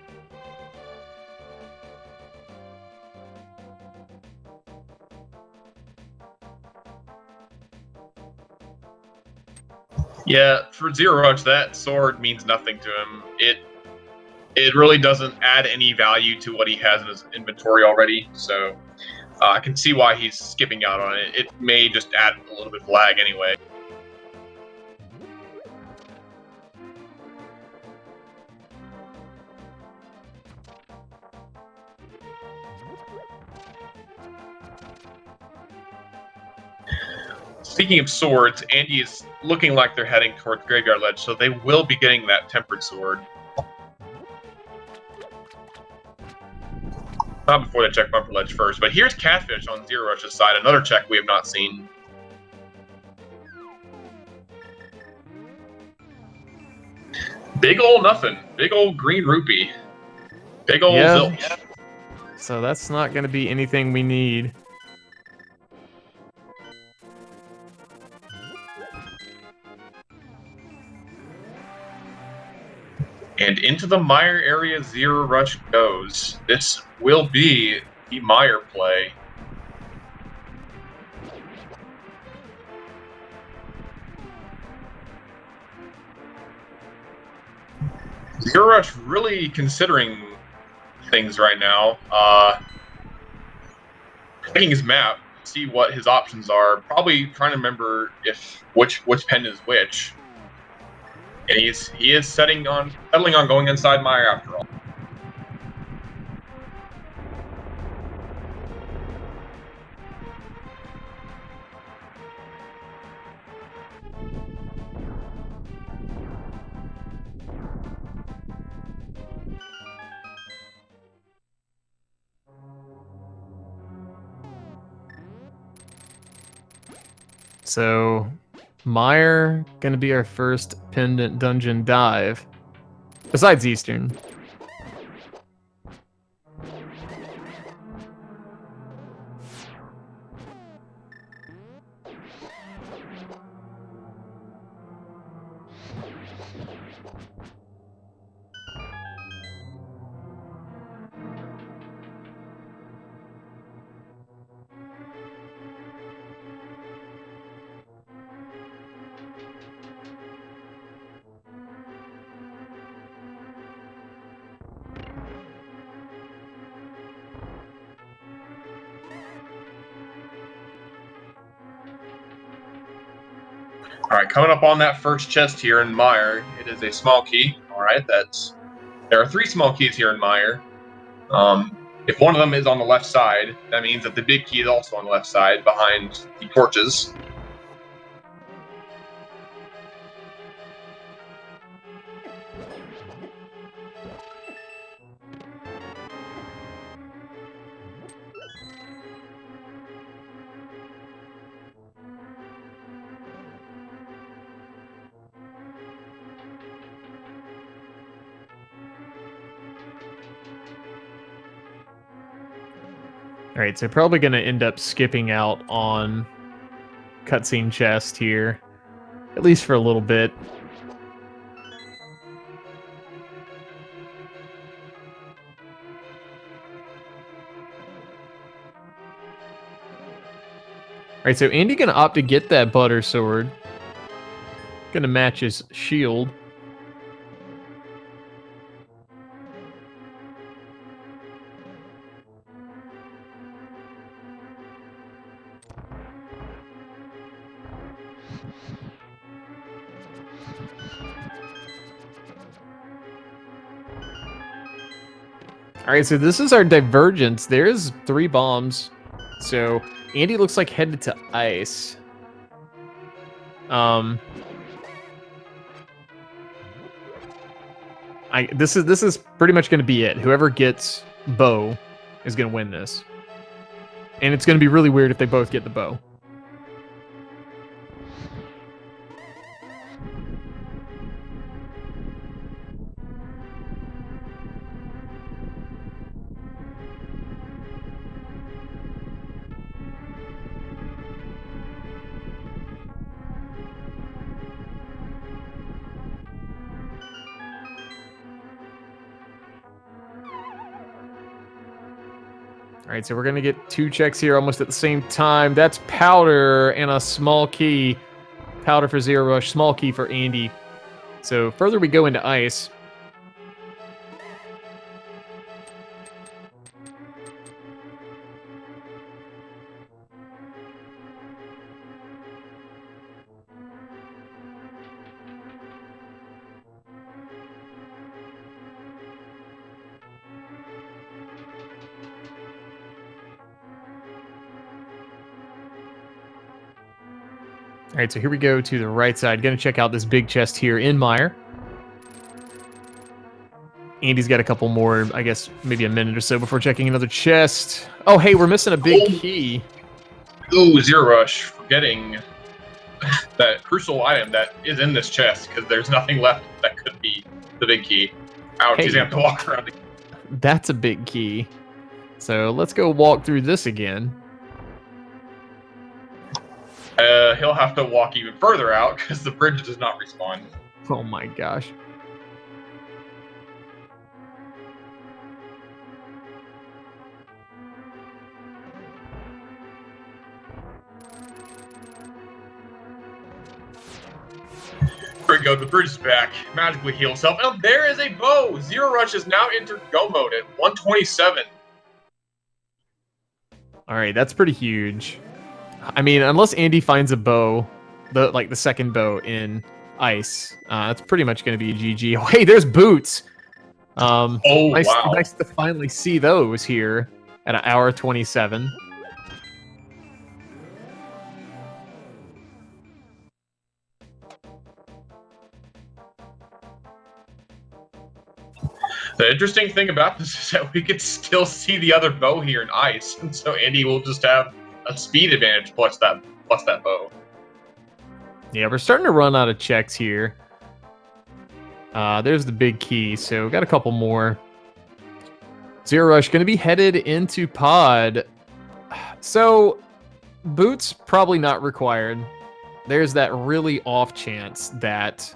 Yeah, for Zero Rush, that sword means nothing to him. It really doesn't add any value to what he has in his inventory already, so I can see why he's skipping out on it. It may just add a little bit of lag anyway. Speaking of swords, Andy is looking like they're heading towards Graveyard Ledge, so they will be getting that Tempered Sword. Not before they check Bumper Ledge first, but here's Catfish on Zero Rush's side, another check we have not seen. Big ol' nothing. Big ol' green rupee. Big ol' zilch. So that's not going to be anything we need. And into the Mire area, Zero Rush goes. This will be the Mire play. Zero Rush really considering things right now. Checking his map, see what his options are. Probably trying to remember which pen is which. And he is settling on going inside Mire after all. So, Mire gonna be our first pendant dungeon dive. Besides Eastern. All right, coming up on that first chest here in Mire, it is a small key. All right, there are 3 small keys here in Mire. If one of them is on the left side, that means that the big key is also on the left side behind the torches. Alright, so probably going to end up skipping out on cutscene chest here, at least for a little bit. Alright, so Andy going to opt to get that butter sword. Going to match his shield. Alright, so this is our divergence. There's 3 bombs. So Andy looks like headed to ice. This is pretty much going to be it. Whoever gets bow is going to win this. And it's going to be really weird if they both get the bow. All right, so we're going to get 2 checks here almost at the same time. That's powder and a small key. Powder for Zero Rush, small key for Andy. So further we go into ice. All right, so here we go to the right side. Going to check out this big chest here in Mire. Andy's got a couple more, I guess, maybe a minute or so before checking another chest. Oh, hey, we're missing a big key. Ooh, Zero Rush, forgetting that crucial item that is in this chest, because there's nothing left that could be the big key. Ouch, Hey. he's going to have to walk around again. That's a big key. So let's go walk through this again. He'll have to walk even further out, because the bridge does not respawn. Oh my gosh. There we go, the bridge is back. Magically heal himself. And there is a bow! Zero Rush is now entered go mode at 127. All right, that's pretty huge. I mean, unless Andy finds a bow, the second bow in ice, that's pretty much going to be a GG. Oh, hey, there's boots. Oh, nice, wow. Nice to finally see those here at 1:27. The interesting thing about this is that we could still see the other bow here in ice, and so Andy will just have a speed advantage plus that bow. Yeah, we're starting to run out of checks here. There's the big key, so got a couple more. Zero Rush going to be headed into pod. So, boots probably not required. There's that really off chance that,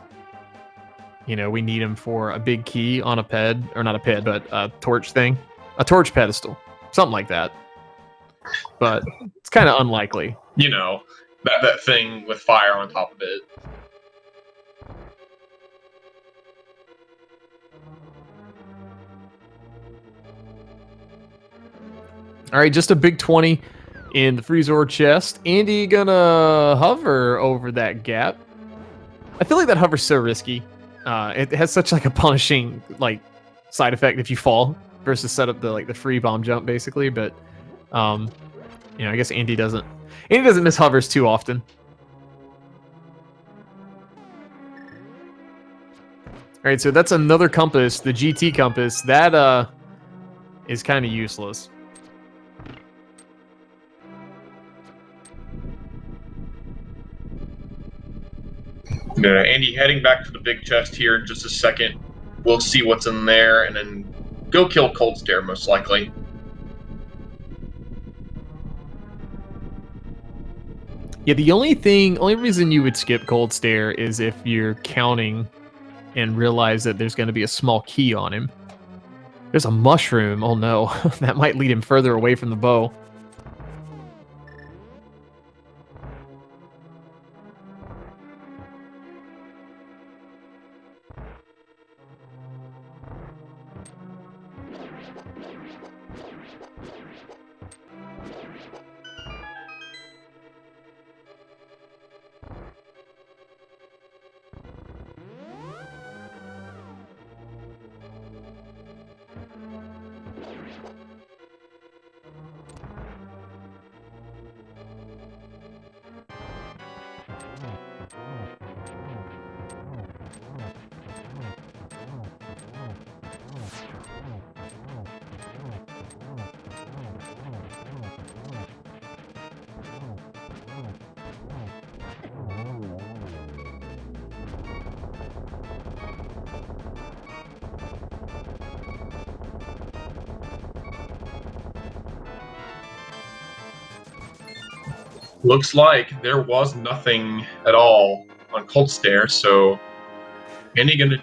you know, we need him for a big key on a ped, or not a ped, but a torch thing. A torch pedestal. Something like that. But it's kind of unlikely. You know, that thing with fire on top of it. All right, just a big 20 in the Freezor chest. Andy gonna hover over that gap. I feel like that hover's so risky. It has such like a punishing like side effect if you fall versus set up the free bomb jump basically. But you know, I guess Andy doesn't miss hovers too often. All right, so that's another compass, the GT compass. That is kind of useless. Andy heading back to the big chest here in just a second. We'll see what's in there, and then go kill Cold Stare most likely. Yeah, the only reason you would skip Cold Stare is if you're counting and realize that there's going to be a small key on him. There's a mushroom. Oh no, that might lead him further away from the bow. Looks like there was nothing at all on Cold Stare, so Andy gonna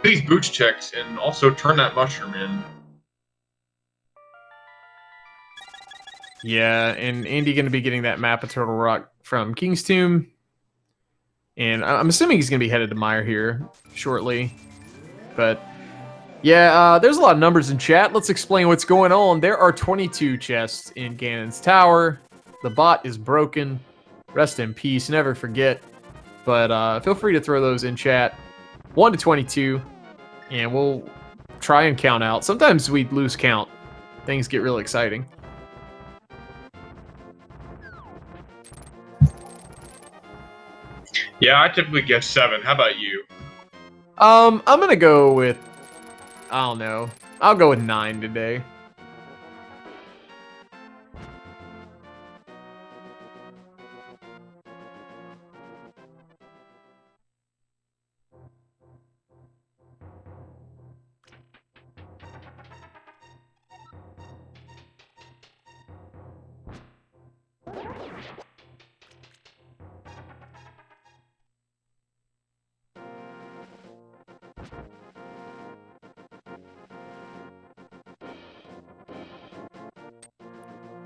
these boots checked and also turn that mushroom in. Yeah, and Andy going to be getting that map of Turtle Rock from King's Tomb. And I'm assuming he's going to be headed to Mire here shortly. But yeah, there's a lot of numbers in chat. Let's explain what's going on. There are 22 chests in Ganon's Tower. The bot is broken. Rest in peace. Never forget. But feel free to throw those in chat. 1 to 22. And we'll try and count out. Sometimes we lose count. Things get really exciting. Yeah, I typically guess 7. How about you? I'm gonna go with, I don't know. I'll go with 9 today.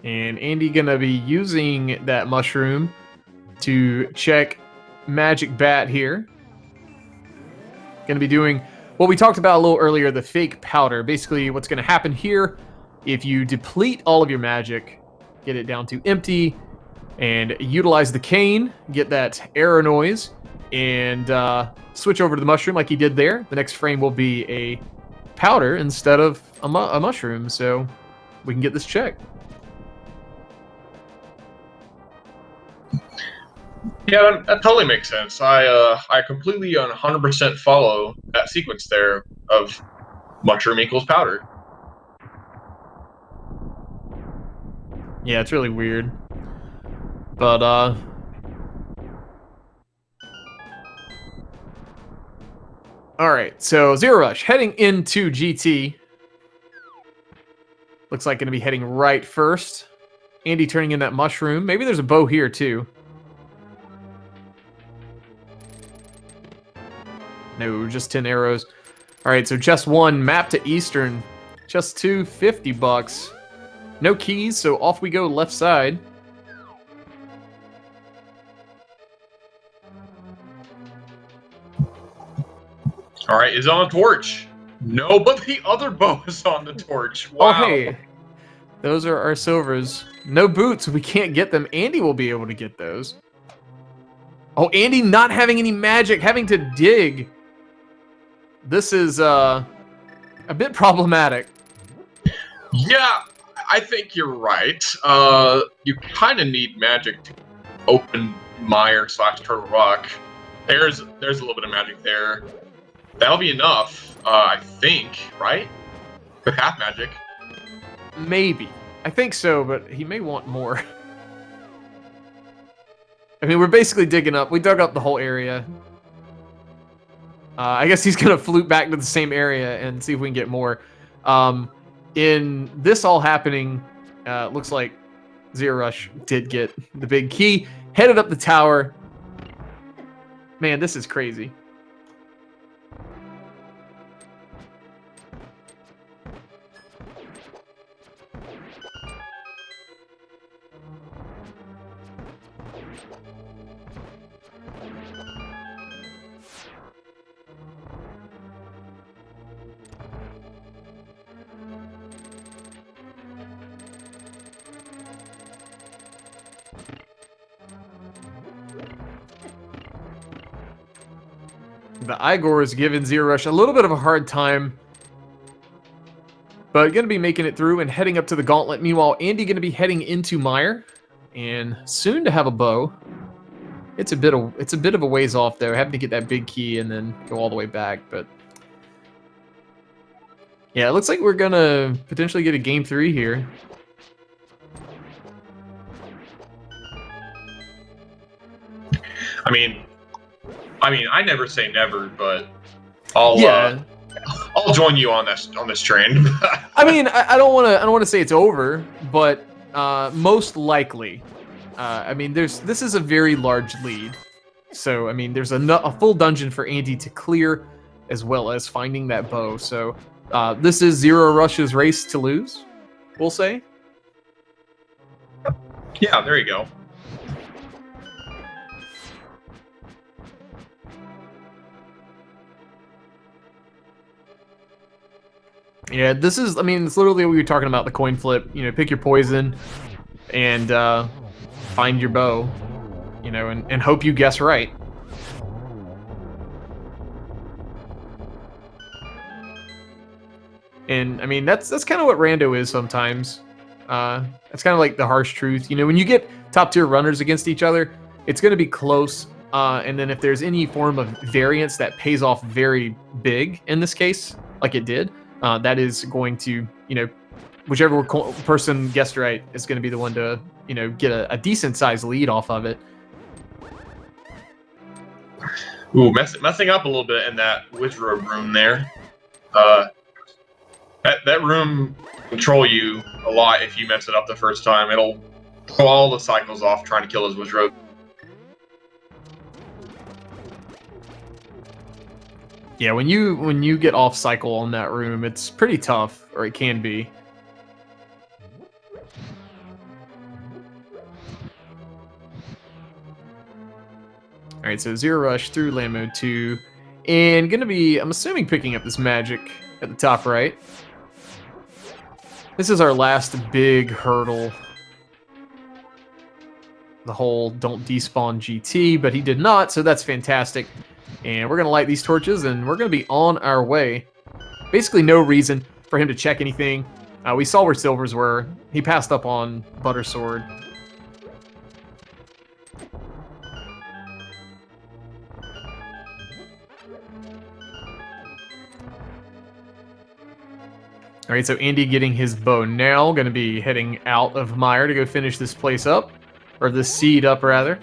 And Andy gonna be using that mushroom to check Magic Bat here. Gonna be doing what we talked about a little earlier, the fake powder. Basically, what's gonna happen here, if you deplete all of your magic, get it down to empty, and utilize the cane, get that error noise, and switch over to the mushroom like he did there. The next frame will be a powder instead of a mushroom, so we can get this checked. Yeah, that totally makes sense. I completely 100% follow that sequence there of mushroom equals powder. Yeah, it's really weird. But, alright, so Zero Rush, heading into GT. Looks like gonna be heading right first. Andy turning in that mushroom. Maybe there's a bow here, too. No, just 10 arrows. Alright, so chest 1, map to Eastern. Chest 2, $50. No keys, so off we go left side. Alright, is on a torch. No, but the other bow is on the torch. Wow. Oh, hey. Those are our silvers. No boots, we can't get them. Andy will be able to get those. Oh, Andy not having any magic, having to dig. This is a bit problematic. Yeah, I think you're right. You kind of need magic to open Mire / Turtle Rock. There's a little bit of magic there. That'll be enough, I think, right? With half magic. Maybe. I think so, but he may want more. I mean, we're basically digging up. We dug up the whole area. I guess he's going to flute back to the same area and see if we can get more. In this all happening, looks like Zero Rush did get the big key. Headed up the tower. Man, this is crazy. The Igor is giving Zero Rush a little bit of a hard time, but going to be making it through and heading up to the gauntlet. Meanwhile, Andy going to be heading into Mire, and soon to have a bow. It's a bit of a ways off though, having to get that big key and then go all the way back. But yeah, it looks like we're gonna potentially get a game 3 here. I mean, I never say never, but I'll join you on this train. I mean, I don't want to say it's over, but most likely I mean, this is a very large lead. So, I mean, there's a full dungeon for Andy to clear, as well as finding that bow. So, this is Zero Rush's race to lose, we'll say. Yeah, there you go. Yeah, this is, I mean, it's literally what we were talking about, the coin flip. You know, pick your poison and find your bow, you know, and hope you guess right. And, I mean, that's kind of what Rando is sometimes. It's kind of like the harsh truth. You know, when you get top-tier runners against each other, it's going to be close. And then if there's any form of variance that pays off very big in this case, like it did, that is going to, you know, whichever person guessed right is going to be the one to, you know, get a decent-sized lead off of it. Ooh, messing up a little bit in that wizard room there. That room control you a lot if you mess it up the first time. It'll throw all the cycles off trying to kill his wizard. Yeah, when you get off cycle on that room, it's pretty tough, or it can be. All right, so Zero Rush through Land Mode 2, and gonna be, I'm assuming, picking up this magic at the top right. This is our last big hurdle. The whole don't despawn GT, but he did not, so that's fantastic. And we're going to light these torches, and we're going to be on our way. Basically no reason for him to check anything. We saw where silvers were. He passed up on Butter Sword. All right, so Andy getting his bow now. Going to be heading out of Mire to go finish this place up. Or this seed up, rather.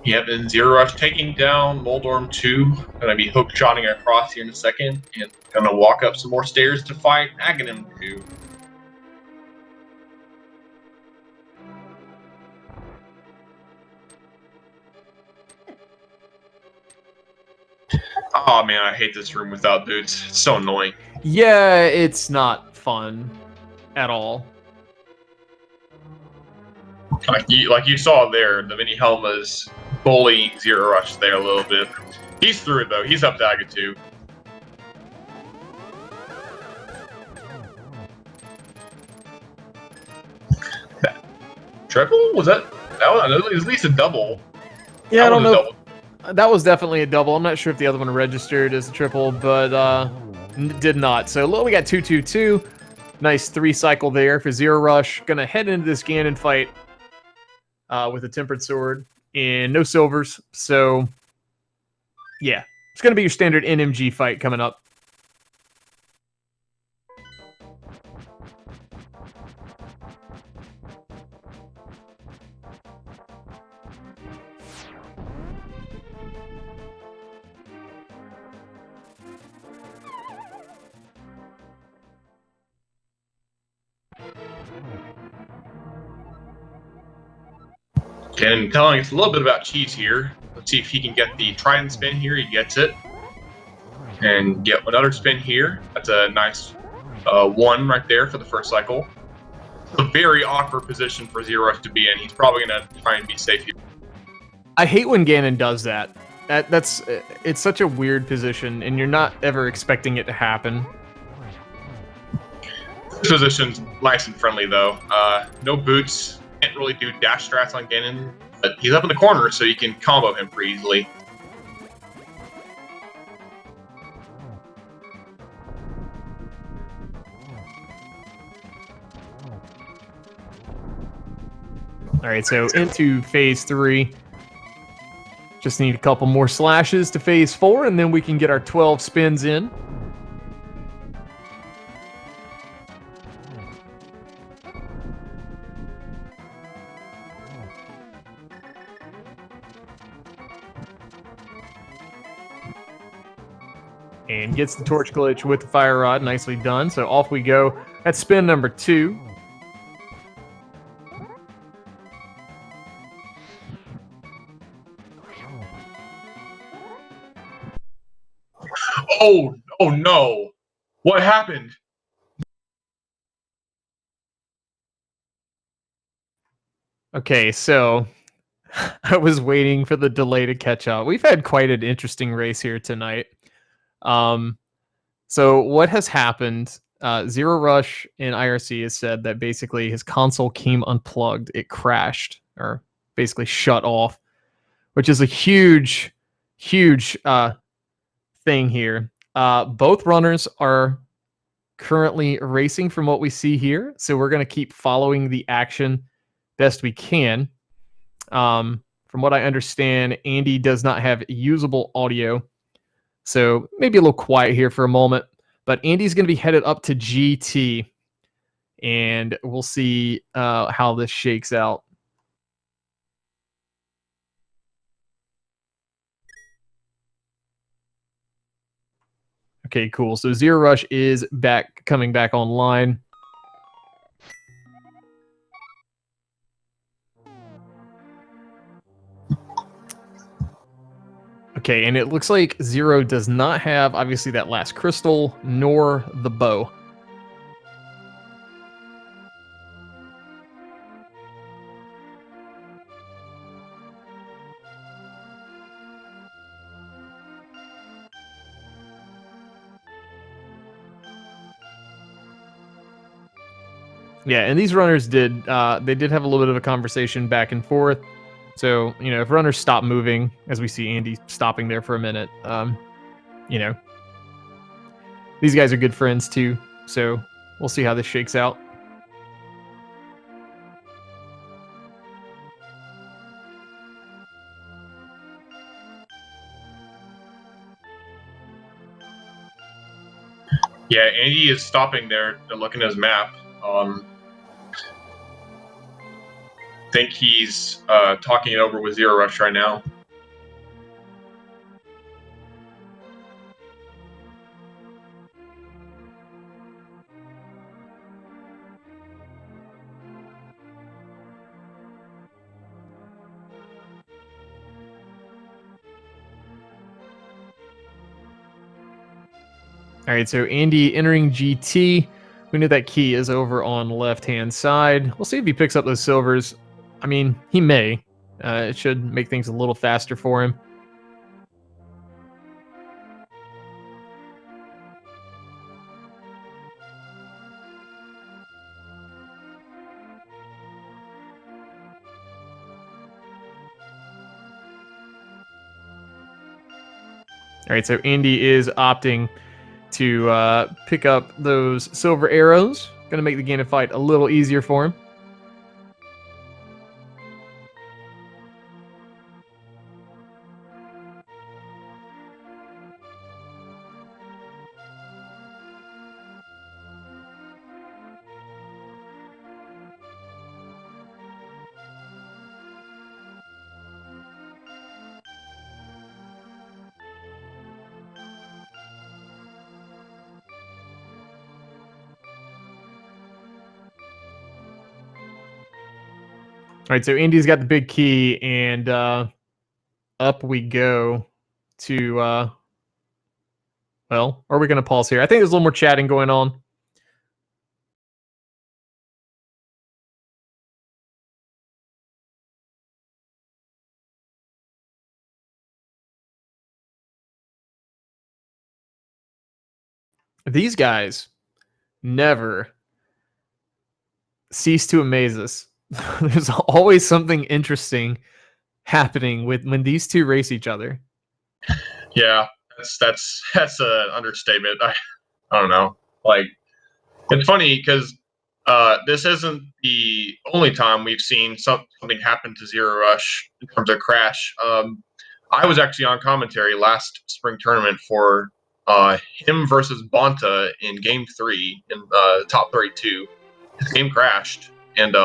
Yep, and Zero Rush taking down Moldorm 2. Gonna be hook shotting across here in a second. And gonna walk up some more stairs to fight Ganon 2. Oh man, I hate this room without boots. It's so annoying. Yeah, it's not fun at all. Like you saw there, the mini Helma's bullying Zero Rush there a little bit. He's through though. He's up to Aga 2. That triple? Was that was at least a double? Yeah, I don't know. That was definitely a double. I'm not sure if the other one registered as a triple, but did not. So we got 2-2-2. Nice 3-cycle there for Zero Rush. Gonna head into this Ganon fight with a Tempered Sword and no silvers. So yeah, it's gonna be your standard NMG fight coming up. And telling us a little bit about Cheese here. Let's see if he can get the Trident spin here. He gets it. And get another spin here. That's a nice 1 right there for the first cycle. It's a very awkward position for Zero Rush to be in. He's probably going to try and be safe here. I hate when Ganon does that. It's such a weird position, and you're not ever expecting it to happen. This position's nice and friendly, though. No boots. Can't really do dash strats on Ganon, but he's up in the corner, so you can combo him pretty easily. All right, so into phase 3. Just need a couple more slashes to phase 4, and then we can get our 12 spins in. And gets the torch glitch with the fire rod. Nicely done. So off we go. That's spin number 2. Oh no! What happened? Okay, so I was waiting for the delay to catch up. We've had quite an interesting race here tonight. So what has happened? Zero Rush in IRC has said that basically his console came unplugged. It crashed or basically shut off, which is a huge, huge thing here. Both runners are currently racing from what we see here, so we're going to keep following the action best we can. From what I understand, Andy does not have usable audio, so maybe a little quiet here for a moment. But Andy's going to be headed up to GT, and we'll see how this shakes out. Okay, cool. So Zero Rush is coming back online. Okay, and it looks like Zero does not have, obviously, that last crystal, nor the bow. Yeah, and these runners did have a little bit of a conversation back and forth. So, if runners stop moving, as we see Andy stopping there for a minute, these guys are good friends too. So we'll see how this shakes out. Yeah, Andy is stopping there to look at his map. Think he's talking it over with Zero Rush right now. All right, so Andy entering GT. We know that key is over on the left-hand side. We'll see if he picks up those silvers. I mean, he may. It should make things a little faster for him. All right, so Andy is opting to pick up those silver arrows. Going to make the Ganon fight a little easier for him. All right, so Andy's got the big key, and up we go to, well, are we going to pause here? I think there's a little more chatting going on. These guys never cease to amaze us. There's always something interesting happening when these two race each other. Yeah, that's an understatement. I don't know. Like, it's funny because this isn't the only time we've seen something happen to Zero Rush in terms of crash. I was actually on commentary last spring tournament for him versus Bonta in Game 3 in top 32. His game crashed, and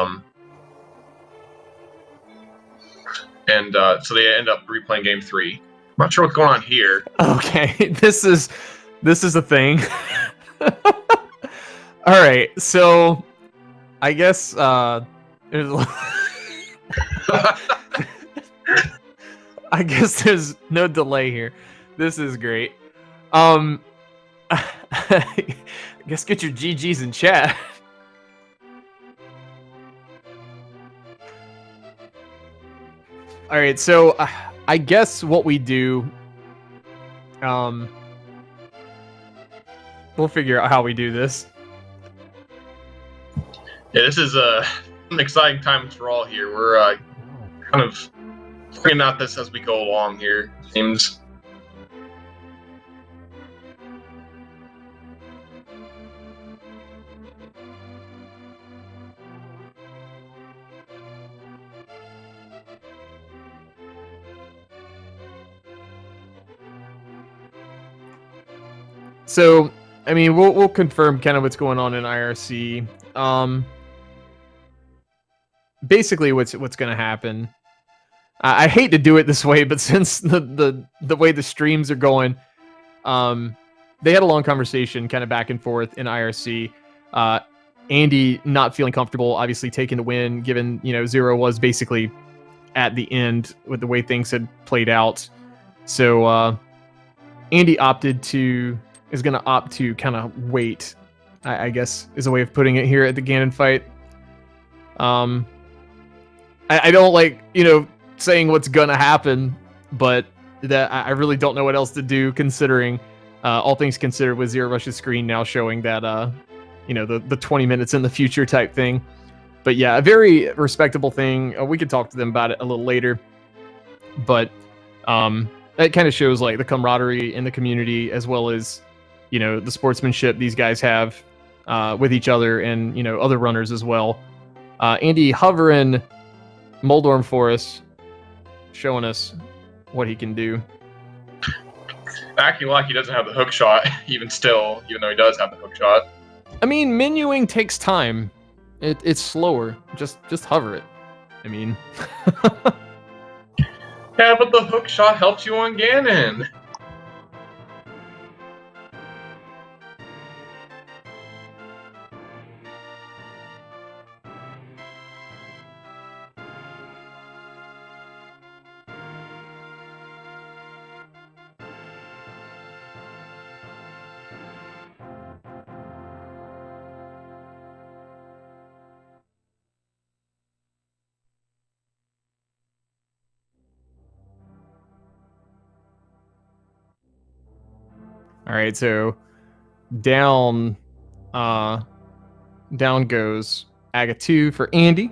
so they end up replaying Game 3. I'm not sure what's going on here. Okay, this is a thing. All right, so I guess there's I guess there's no delay here. This is great. I guess get your GGs in chat. All right, so I guess what we do, we'll figure out how we do this. Yeah, this is an exciting time for all here. We're kind of figuring out this as we go along here. Seems. So, I mean, we'll confirm kind of what's going on in IRC. Basically, what's going to happen. I hate to do it this way, but since the way the streams are going, they had a long conversation, kind of back and forth in IRC. Andy not feeling comfortable, obviously taking the win, given Zero was basically at the end with the way things had played out. So Andy is going to opt to kind of wait, I guess is a way of putting it here at the Ganon fight. I don't like, saying what's going to happen, but that I really don't know what else to do considering all things considered with Zero Rush's screen now showing that, the 20 minutes in the future type thing. But yeah, a very respectable thing. We could talk to them about it a little later. But that kind of shows like the camaraderie in the community as well as, the sportsmanship these guys have with each other and, other runners as well. Andy hovering Moldorm for us, showing us what he can do. Acting like he doesn't have the hook shot, even though he does have the hook shot. I mean, menuing takes time. It's slower. Just hover it. I mean... Yeah, but the hook shot helps you on Ganon. All right, so down goes Aga 2 for Andy.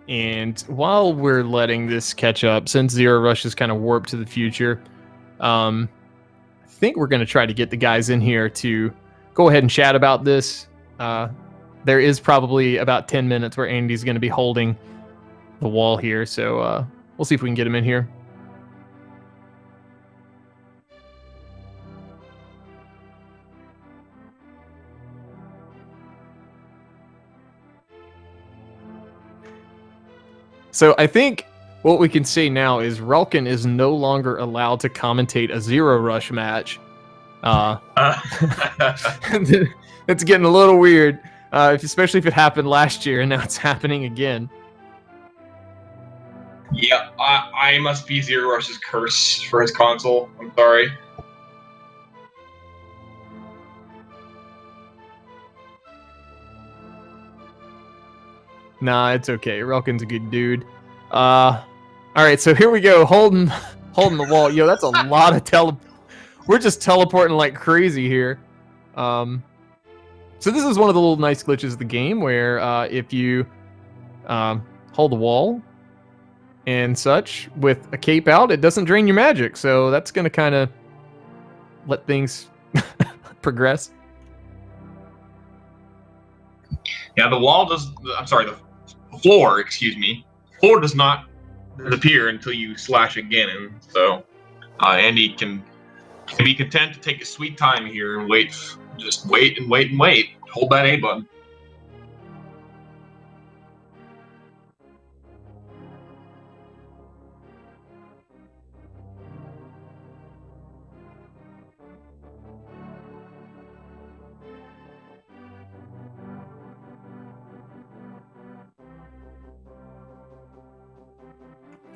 And while we're letting this catch up, since Zero Rush is kind of warped to the future, I think we're going to try to get the guys in here to go ahead and chat about this. There is probably about 10 minutes where Andy's going to be holding the wall here, so we'll see if we can get him in here. So I think what we can say now is Relkin is no longer allowed to commentate a Zero Rush match. It's getting a little weird, especially if it happened last year and now it's happening again. Yeah, I must be Zero Rush's curse for his console. I'm sorry. Nah, it's okay. Relkin's a good dude. All right, so here we go, holding the wall. Yo, that's a lot of We're just teleporting like crazy here. So this is one of the little nice glitches of the game where if you hold the wall and such with a cape out, it doesn't drain your magic. So that's going to kind of let things progress. Yeah, the wall does. I'm sorry, the floor. Excuse me. Floor does not disappear until you slash again, so Andy can be content to take a sweet time here and wait. Just wait and wait and wait. Hold that A button.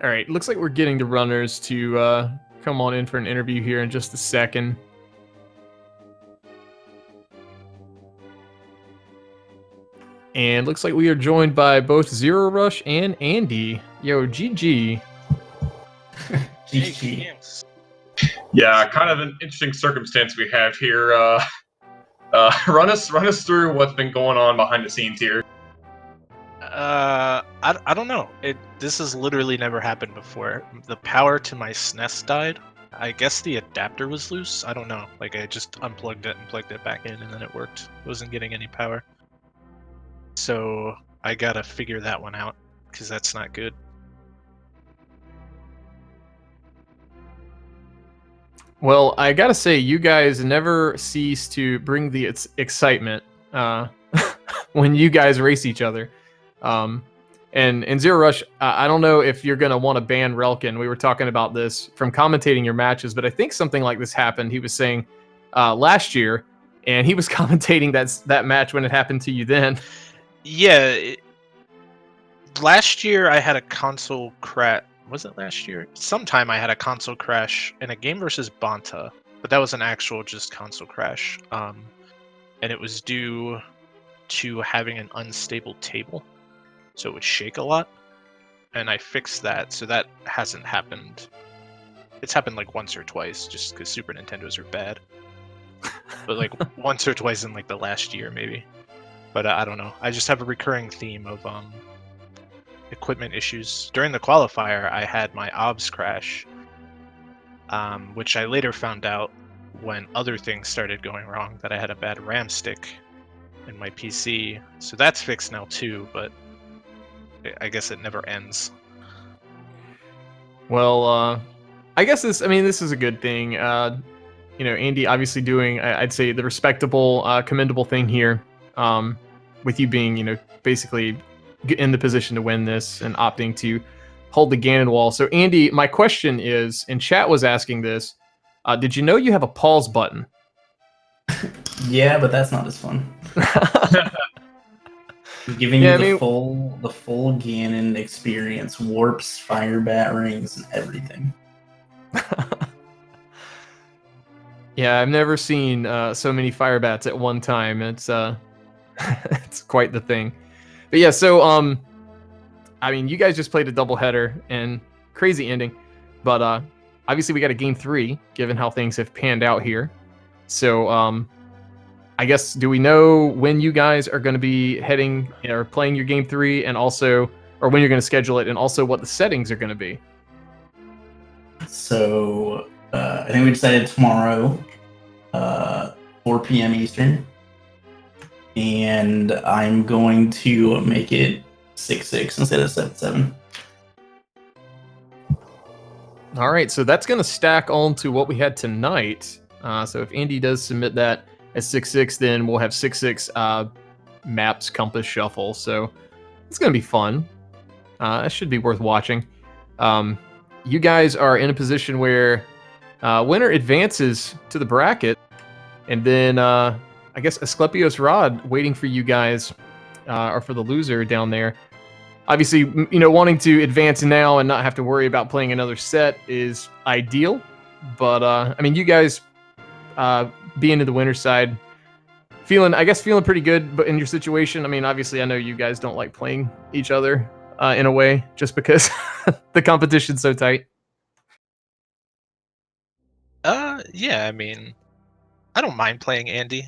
All right, looks like we're getting the runners to come on in for an interview here in just a second. And looks like we are joined by both Zerorush and Andy. Yo, GG. GG. Yeah, kind of an interesting circumstance we have here. Run us through what's been going on behind the scenes here. I don't know. This has literally never happened before. The power to my SNES died. I guess the adapter was loose. I don't know. Like, I just unplugged it and plugged it back in, and then it worked. It wasn't getting any power. So I gotta figure that one out, because that's not good. Well, I gotta say, you guys never cease to bring the excitement when you guys race each other. And Zero Rush, I don't know if you're gonna want to ban Relkin. We were talking about this from commentating your matches, but I think something like this happened. He was saying last year, and he was commentating that match when it happened to you then. Yeah, last year I had a console crash. Was it last year? Sometime I had a console crash in a game versus Banta, but that was an actual just console crash. And it was due to having an unstable table, so it would shake a lot. And I fixed that, so that hasn't happened. It's happened like once or twice, just because Super Nintendos are bad. But like once or twice in like the last year, maybe. But I don't know. I just have a recurring theme of equipment issues. During the qualifier, I had my OBS crash, which I later found out when other things started going wrong, that I had a bad RAM stick in my PC. So that's fixed now too, but I guess it never ends. Well, I guess this is a good thing. Andy obviously doing, I'd say, the respectable, commendable thing here, with you being, basically in the position to win this and opting to hold the Ganon wall. So, Andy, my question is, and chat was asking this, did you know you have a pause button? Yeah, but that's not as fun. Giving you the full Ganon experience, warps, fire bat rings, and everything. Yeah, I've never seen so many fire bats at one time. It's it's quite the thing. But yeah, so you guys just played a doubleheader and crazy ending, but obviously we got a game 3 given how things have panned out here. So I guess, do we know when you guys are going to be heading or playing your game 3, and also, or when you're going to schedule it, and also what the settings are going to be? So I think we decided tomorrow, 4 p.m. Eastern, and I'm going to make it 6-6 instead of 7-7. All right, so that's going to stack on to what we had tonight. So if Andy does submit that at 6-6, then we'll have 6-6 maps compass shuffle. So it's going to be fun. It should be worth watching. You guys are in a position where winner advances to the bracket, and then I guess Asclepios Rod waiting for you guys, or for the loser down there. Obviously, wanting to advance now and not have to worry about playing another set is ideal. But you guys, being to the winner's side, feeling pretty good. But in your situation, obviously, I know you guys don't like playing each other in a way, just because the competition's so tight. Yeah, I don't mind playing Andy,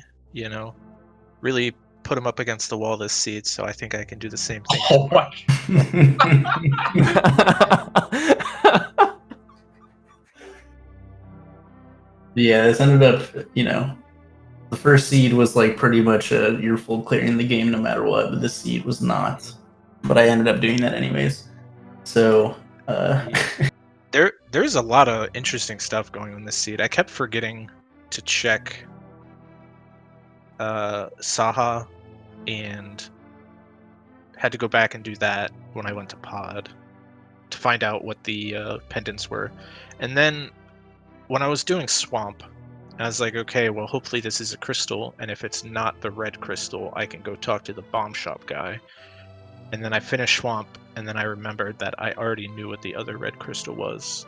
really put him up against the wall this seed, so I think I can do the same thing. Oh my. Yeah, this ended up, the first seed was like pretty much you're full clearing the game no matter what, but this seed was not. But I ended up doing that anyways. So There's a lot of interesting stuff going on this seed. I kept forgetting to check Saha, and had to go back and do that when I went to Pod to find out what the pendants were. And then when I was doing Swamp, I was like, okay, well, hopefully this is a crystal, and if it's not the red crystal, I can go talk to the bomb shop guy. And then I finished Swamp, and then I remembered that I already knew what the other red crystal was.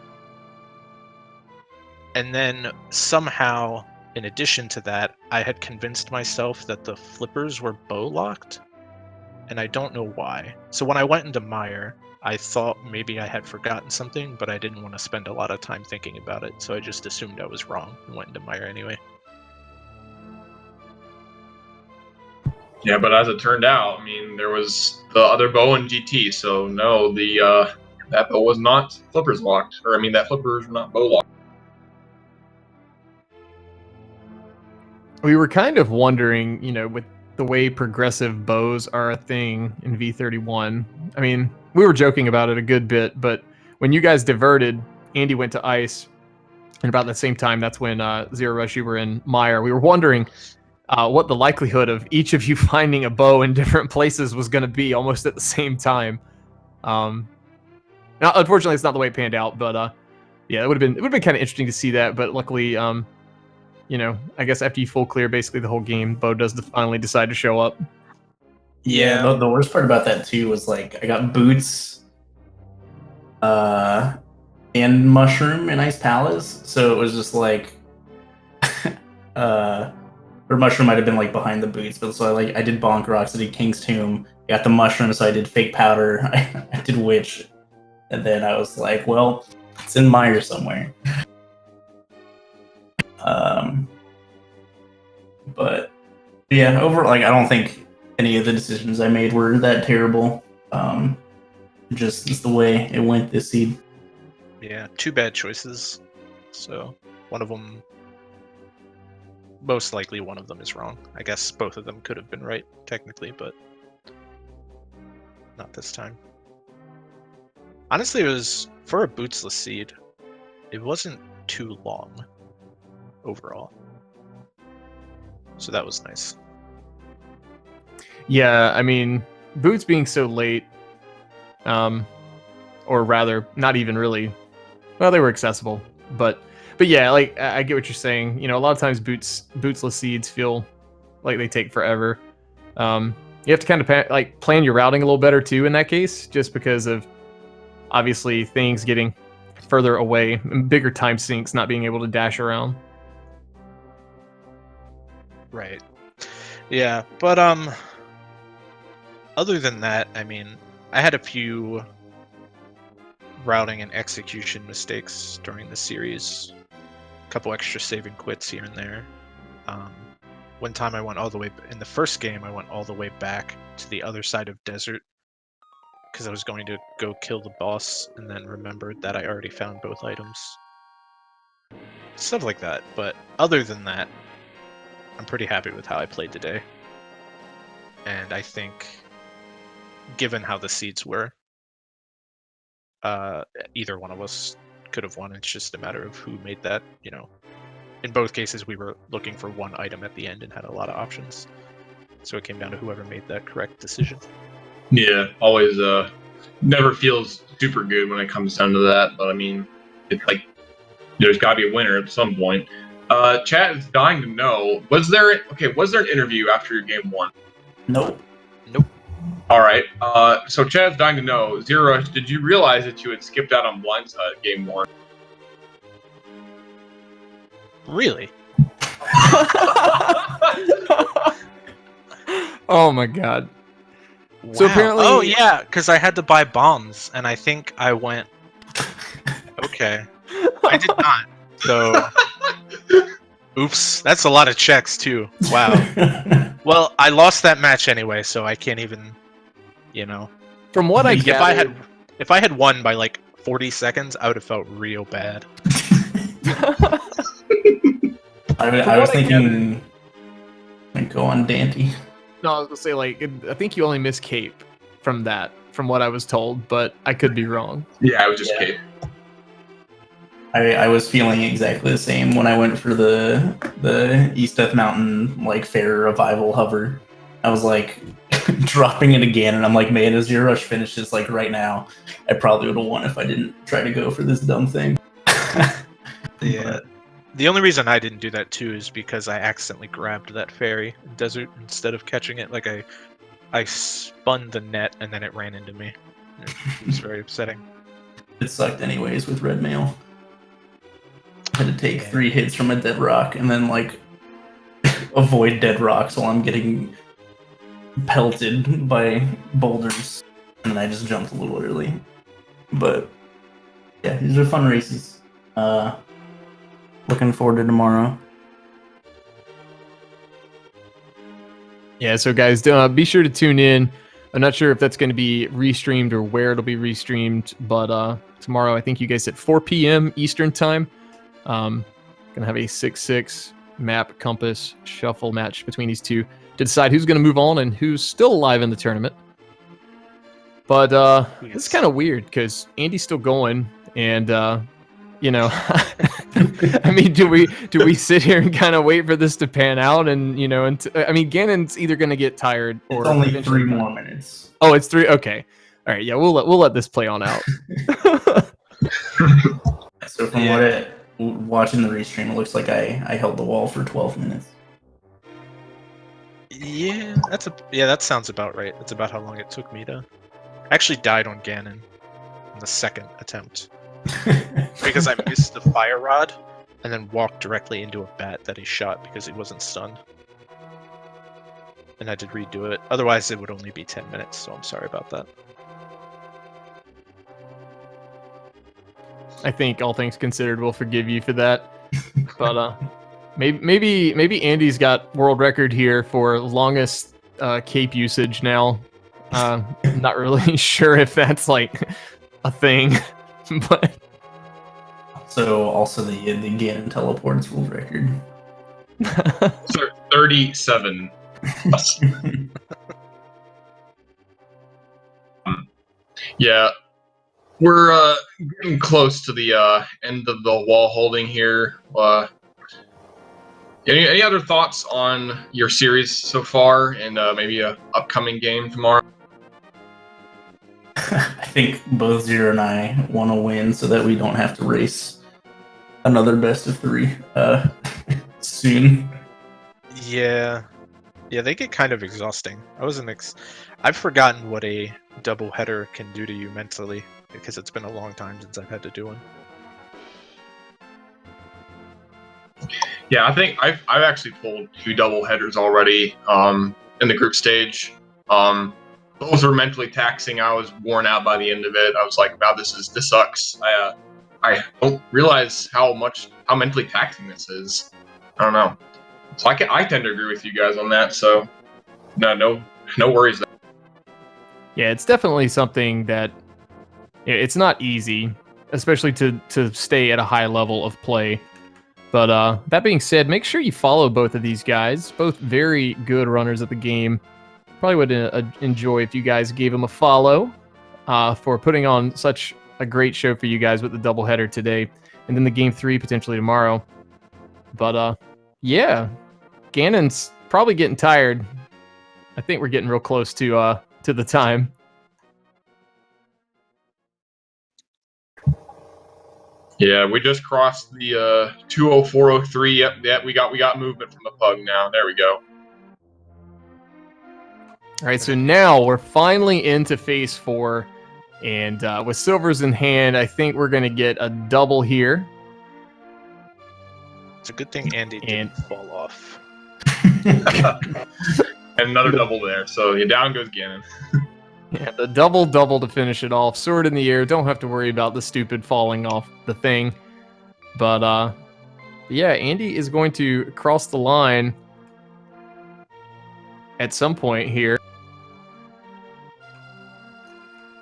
And then somehow, in addition to that, I had convinced myself that the flippers were bow locked, and I don't know why. So when I went into Mire, I thought maybe I had forgotten something, but I didn't want to spend a lot of time thinking about it, so I just assumed I was wrong and went into Mire anyway. Yeah, but as it turned out, I mean, there was the other bow in GT, so no, that bow was not flippers locked, or I mean, that flippers were not bow locked. We were kind of wondering, with the way progressive bows are a thing in V31. I mean, we were joking about it a good bit, but when you guys diverted, Andy went to ice, and about the same time, that's when Zero Rush, you were in Mire. We were wondering what the likelihood of each of you finding a bow in different places was going to be almost at the same time. Now, unfortunately, it's not the way it panned out, but yeah, it would have been kind of interesting to see that. But luckily, I guess after you full clear basically the whole game, Bo does finally decide to show up. Yeah, the worst part about that too was like I got boots, and mushroom and ice palace, so it was just like, or mushroom might have been like behind the boots, but so I did bonk rocks, I did King's Tomb, got the mushroom, so I did fake powder, I did witch, and then I was like, well, it's in Mire somewhere. But yeah, overall, like I don't think any of the decisions I made were that terrible. Just the way it went this seed. Yeah, 2 bad choices. So one of them, most likely one of them is wrong. I guess both of them could have been right, technically, but not this time. Honestly, it was, for a bootsless seed, it wasn't too long overall. So that was nice. Yeah, I mean, boots being so late, or rather, not even really. Well, they were accessible, but yeah, like I get what you're saying. A lot of times bootsless seeds feel like they take forever. You have to kind of plan your routing a little better too in that case, just because of obviously things getting further away and bigger time sinks, not being able to dash around. Right. Yeah, but other than that, I mean, I had a few routing and execution mistakes during the series. A couple extra save and quits here and there. One time I went all the way, in the first game, I went all the way back to the other side of desert because I was going to go kill the boss and then remembered that I already found both items. Stuff like that, but other than that, I'm pretty happy with how I played today. And I think, given how the seeds were, either one of us could have won. It's just a matter of who made that, In both cases, we were looking for one item at the end and had a lot of options. So it came down to whoever made that correct decision. Yeah, always never feels super good when it comes down to that, but I mean, it's like there's got to be a winner at some point. Chat is dying to know, was there an interview after your game 1? Nope. All right. So Chad's dying to know, Zero Rush, did you realize that you had skipped out on Blindside game 1? Really? Oh my god. Wow. So apparently, oh yeah, because I had to buy bombs, and I think I went. Okay, I did not. So, oops, that's a lot of checks too. Wow. Well, I lost that match anyway, so I can't even, From what I gathered, if I had won by like 40 seconds, I would have felt real bad. I was thinking, go on, Dante. No, I was gonna say I think you only missed Cape from what I was told, but I could be wrong. Yeah, I was just kidding. I was feeling exactly the same when I went for the East Death Mountain fair revival hover. I was dropping it again, and I'm like, man, as Zero Rush finishes right now, I probably would have won if I didn't try to go for this dumb thing. Yeah. The only reason I didn't do that too is because I accidentally grabbed that fairy in desert instead of catching it. I spun the net and then it ran into me. It was very upsetting. It sucked anyways with red mail. I had to take 3 hits from a dead rock and then like avoid dead rocks while I'm getting pelted by boulders, and then I just jumped a little early. But yeah, these are fun races. Looking forward to tomorrow. Yeah, so guys, be sure to tune in. I'm not sure if that's going to be restreamed or where it'll be restreamed, but tomorrow I think you guys at 4 p.m. Eastern time. Gonna have a 6-6 map compass shuffle match between these two to decide who's going to move on and who's still alive in the tournament. But it's kind of weird because Andy's still going, and you know, I mean, do we sit here and kind of wait for this to pan out? And you know, I mean, Ganon's either going to get tired or it's only 3 more minutes. Oh, it's 3. Okay, all right. Yeah, we'll let this play on out. So from watching the restream, it looks like I held the wall for 12 minutes. Yeah, that sounds about right. That's about how long it took me to. I actually died on Ganon in the second attempt because I missed the fire rod and then walked directly into a bat that he shot because he wasn't stunned. And I did redo it. Otherwise, it would only be 10 minutes. So I'm sorry about that. I think all things considered, we'll forgive you for that. But maybe Andy's got world record here for longest cape usage now. Not really sure if that's like a thing, but so also the Ganon teleports world record. 37. Yeah, we're getting close to the end of the wall holding here. Any other thoughts on your series so far, and maybe a upcoming game tomorrow? I think both Zero and I want to win so that we don't have to race another best of 3 soon. Yeah, they get kind of exhausting. I've forgotten what a double header can do to you mentally because it's been a long time since I've had to do one. Yeah, I think I've actually pulled 2 double headers already in the group stage. Those were mentally taxing. I was worn out by the end of it. I was like, wow, this sucks. I don't realize how mentally taxing this is. I don't know. So I tend to agree with you guys on that. So no worries there. Yeah, it's definitely something that it's not easy, especially to stay at a high level of play. But that being said, make sure you follow both of these guys. Both very good runners of the game. Probably would enjoy if you guys gave them a follow for putting on such a great show for you guys with the doubleheader today, and then the game 3 potentially tomorrow. But yeah, Ganon's probably getting tired. I think we're getting real close to the time. Yeah, we just crossed the 20403. Yep, we got movement from the pug now. There we go. All right, so now we're finally into phase 4, and with silvers in hand, I think we're going to get a double here. It's a good thing Andy didn't fall off. And another double there, so down goes Ganon. Yeah, the double to finish it off. Sword in the air, don't have to worry about the stupid falling off the thing. But yeah, Andy is going to cross the line at some point here.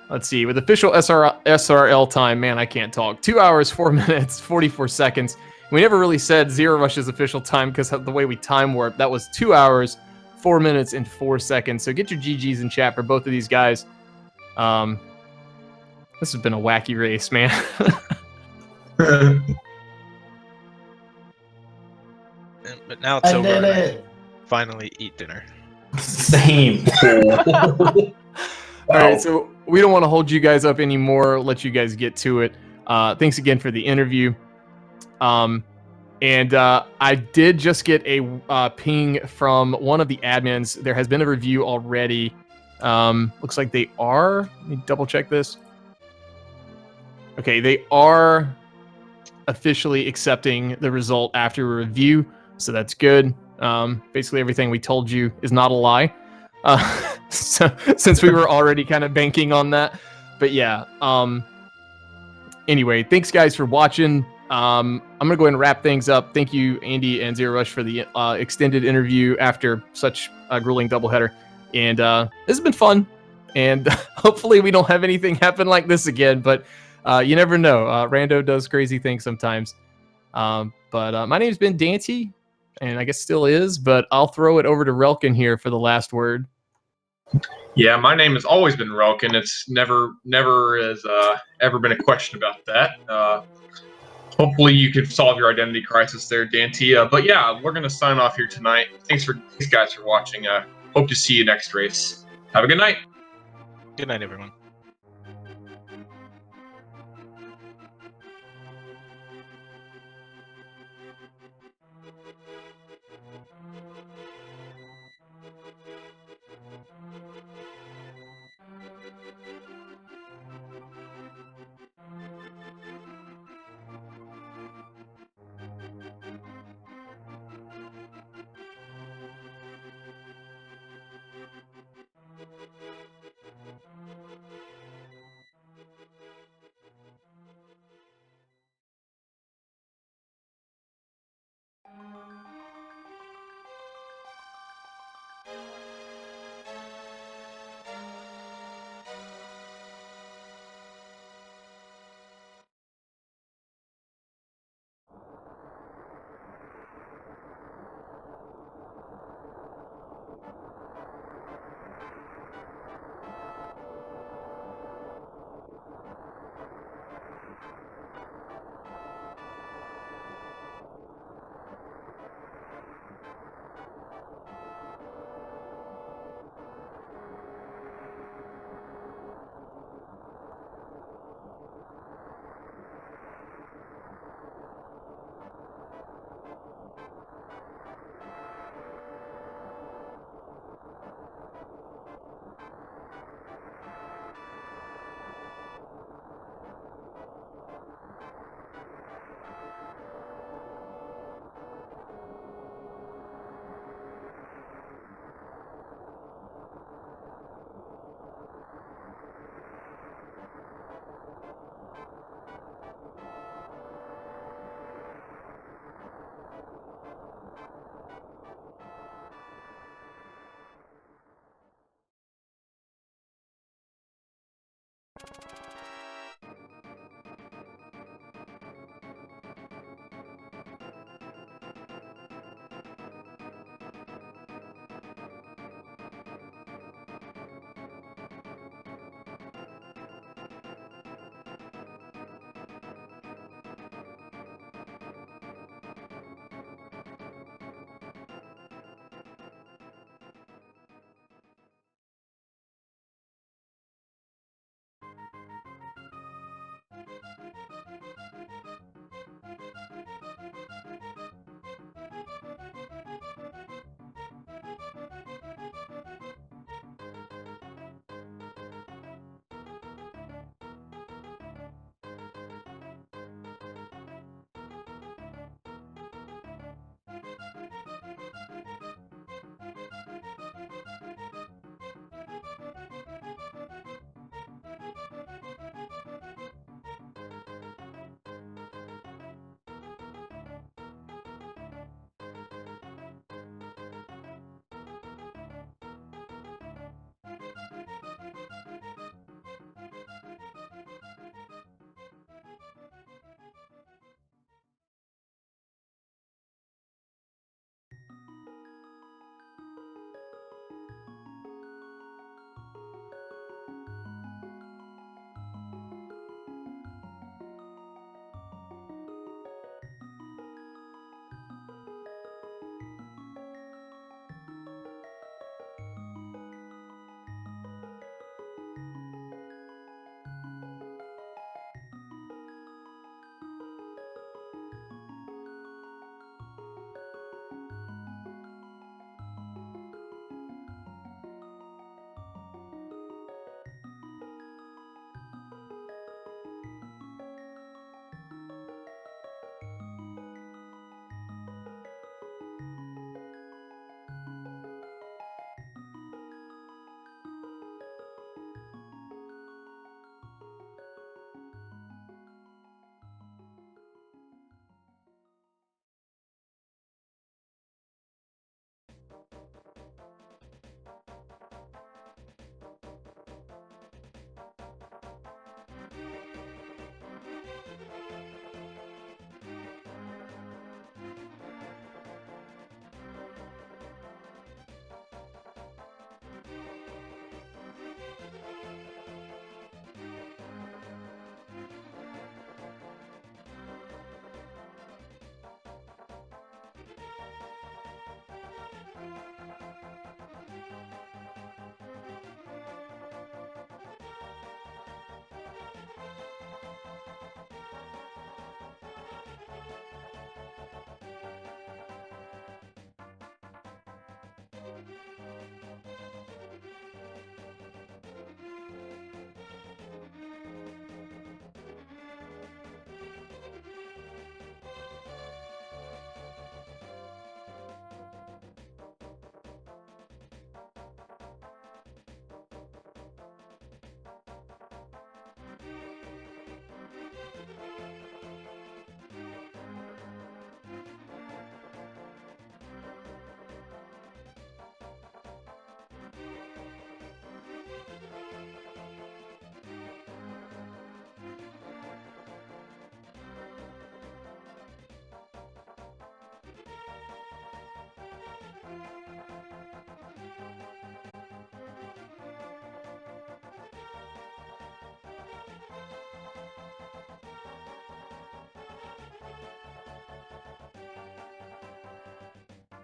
Let's see, with official SRL time, man, I can't talk. 2 hours, 4 minutes, 44 seconds. We never really said Zero Rush's official time because of the way we time warp. That was 2 hours, 4 minutes, and 4 seconds. So get your GGs in chat for both of these guys. This has been a wacky race, man. But now it's over. I did it. Finally eat dinner. Same. All right, so we don't want to hold you guys up anymore. Let you guys get to it. Thanks again for the interview. And I did just get a ping from one of the admins. There has been a review already Looks like they are. Let me double check this. Okay, they are officially accepting the result after a review, so that's good. Basically, everything we told you is not a lie. So, since we were already kind of banking on that. But yeah, anyway, thanks guys for watching. I'm gonna go ahead and wrap things up. Thank you, Andy and Zero Rush, for the extended interview after such a grueling doubleheader. And this has been fun. And hopefully we don't have anything happen like this again. But you never know. Rando does crazy things sometimes. But my name's been Dante, and I guess still is. But I'll throw it over to Relkin here for the last word. Yeah, my name has always been Relkin. It's never has ever been a question about that. Hopefully you can solve your identity crisis there, Dante. But yeah, we're gonna sign off here tonight. Thanks guys for watching. Hope to see you next race. Have a good night. Good night, everyone.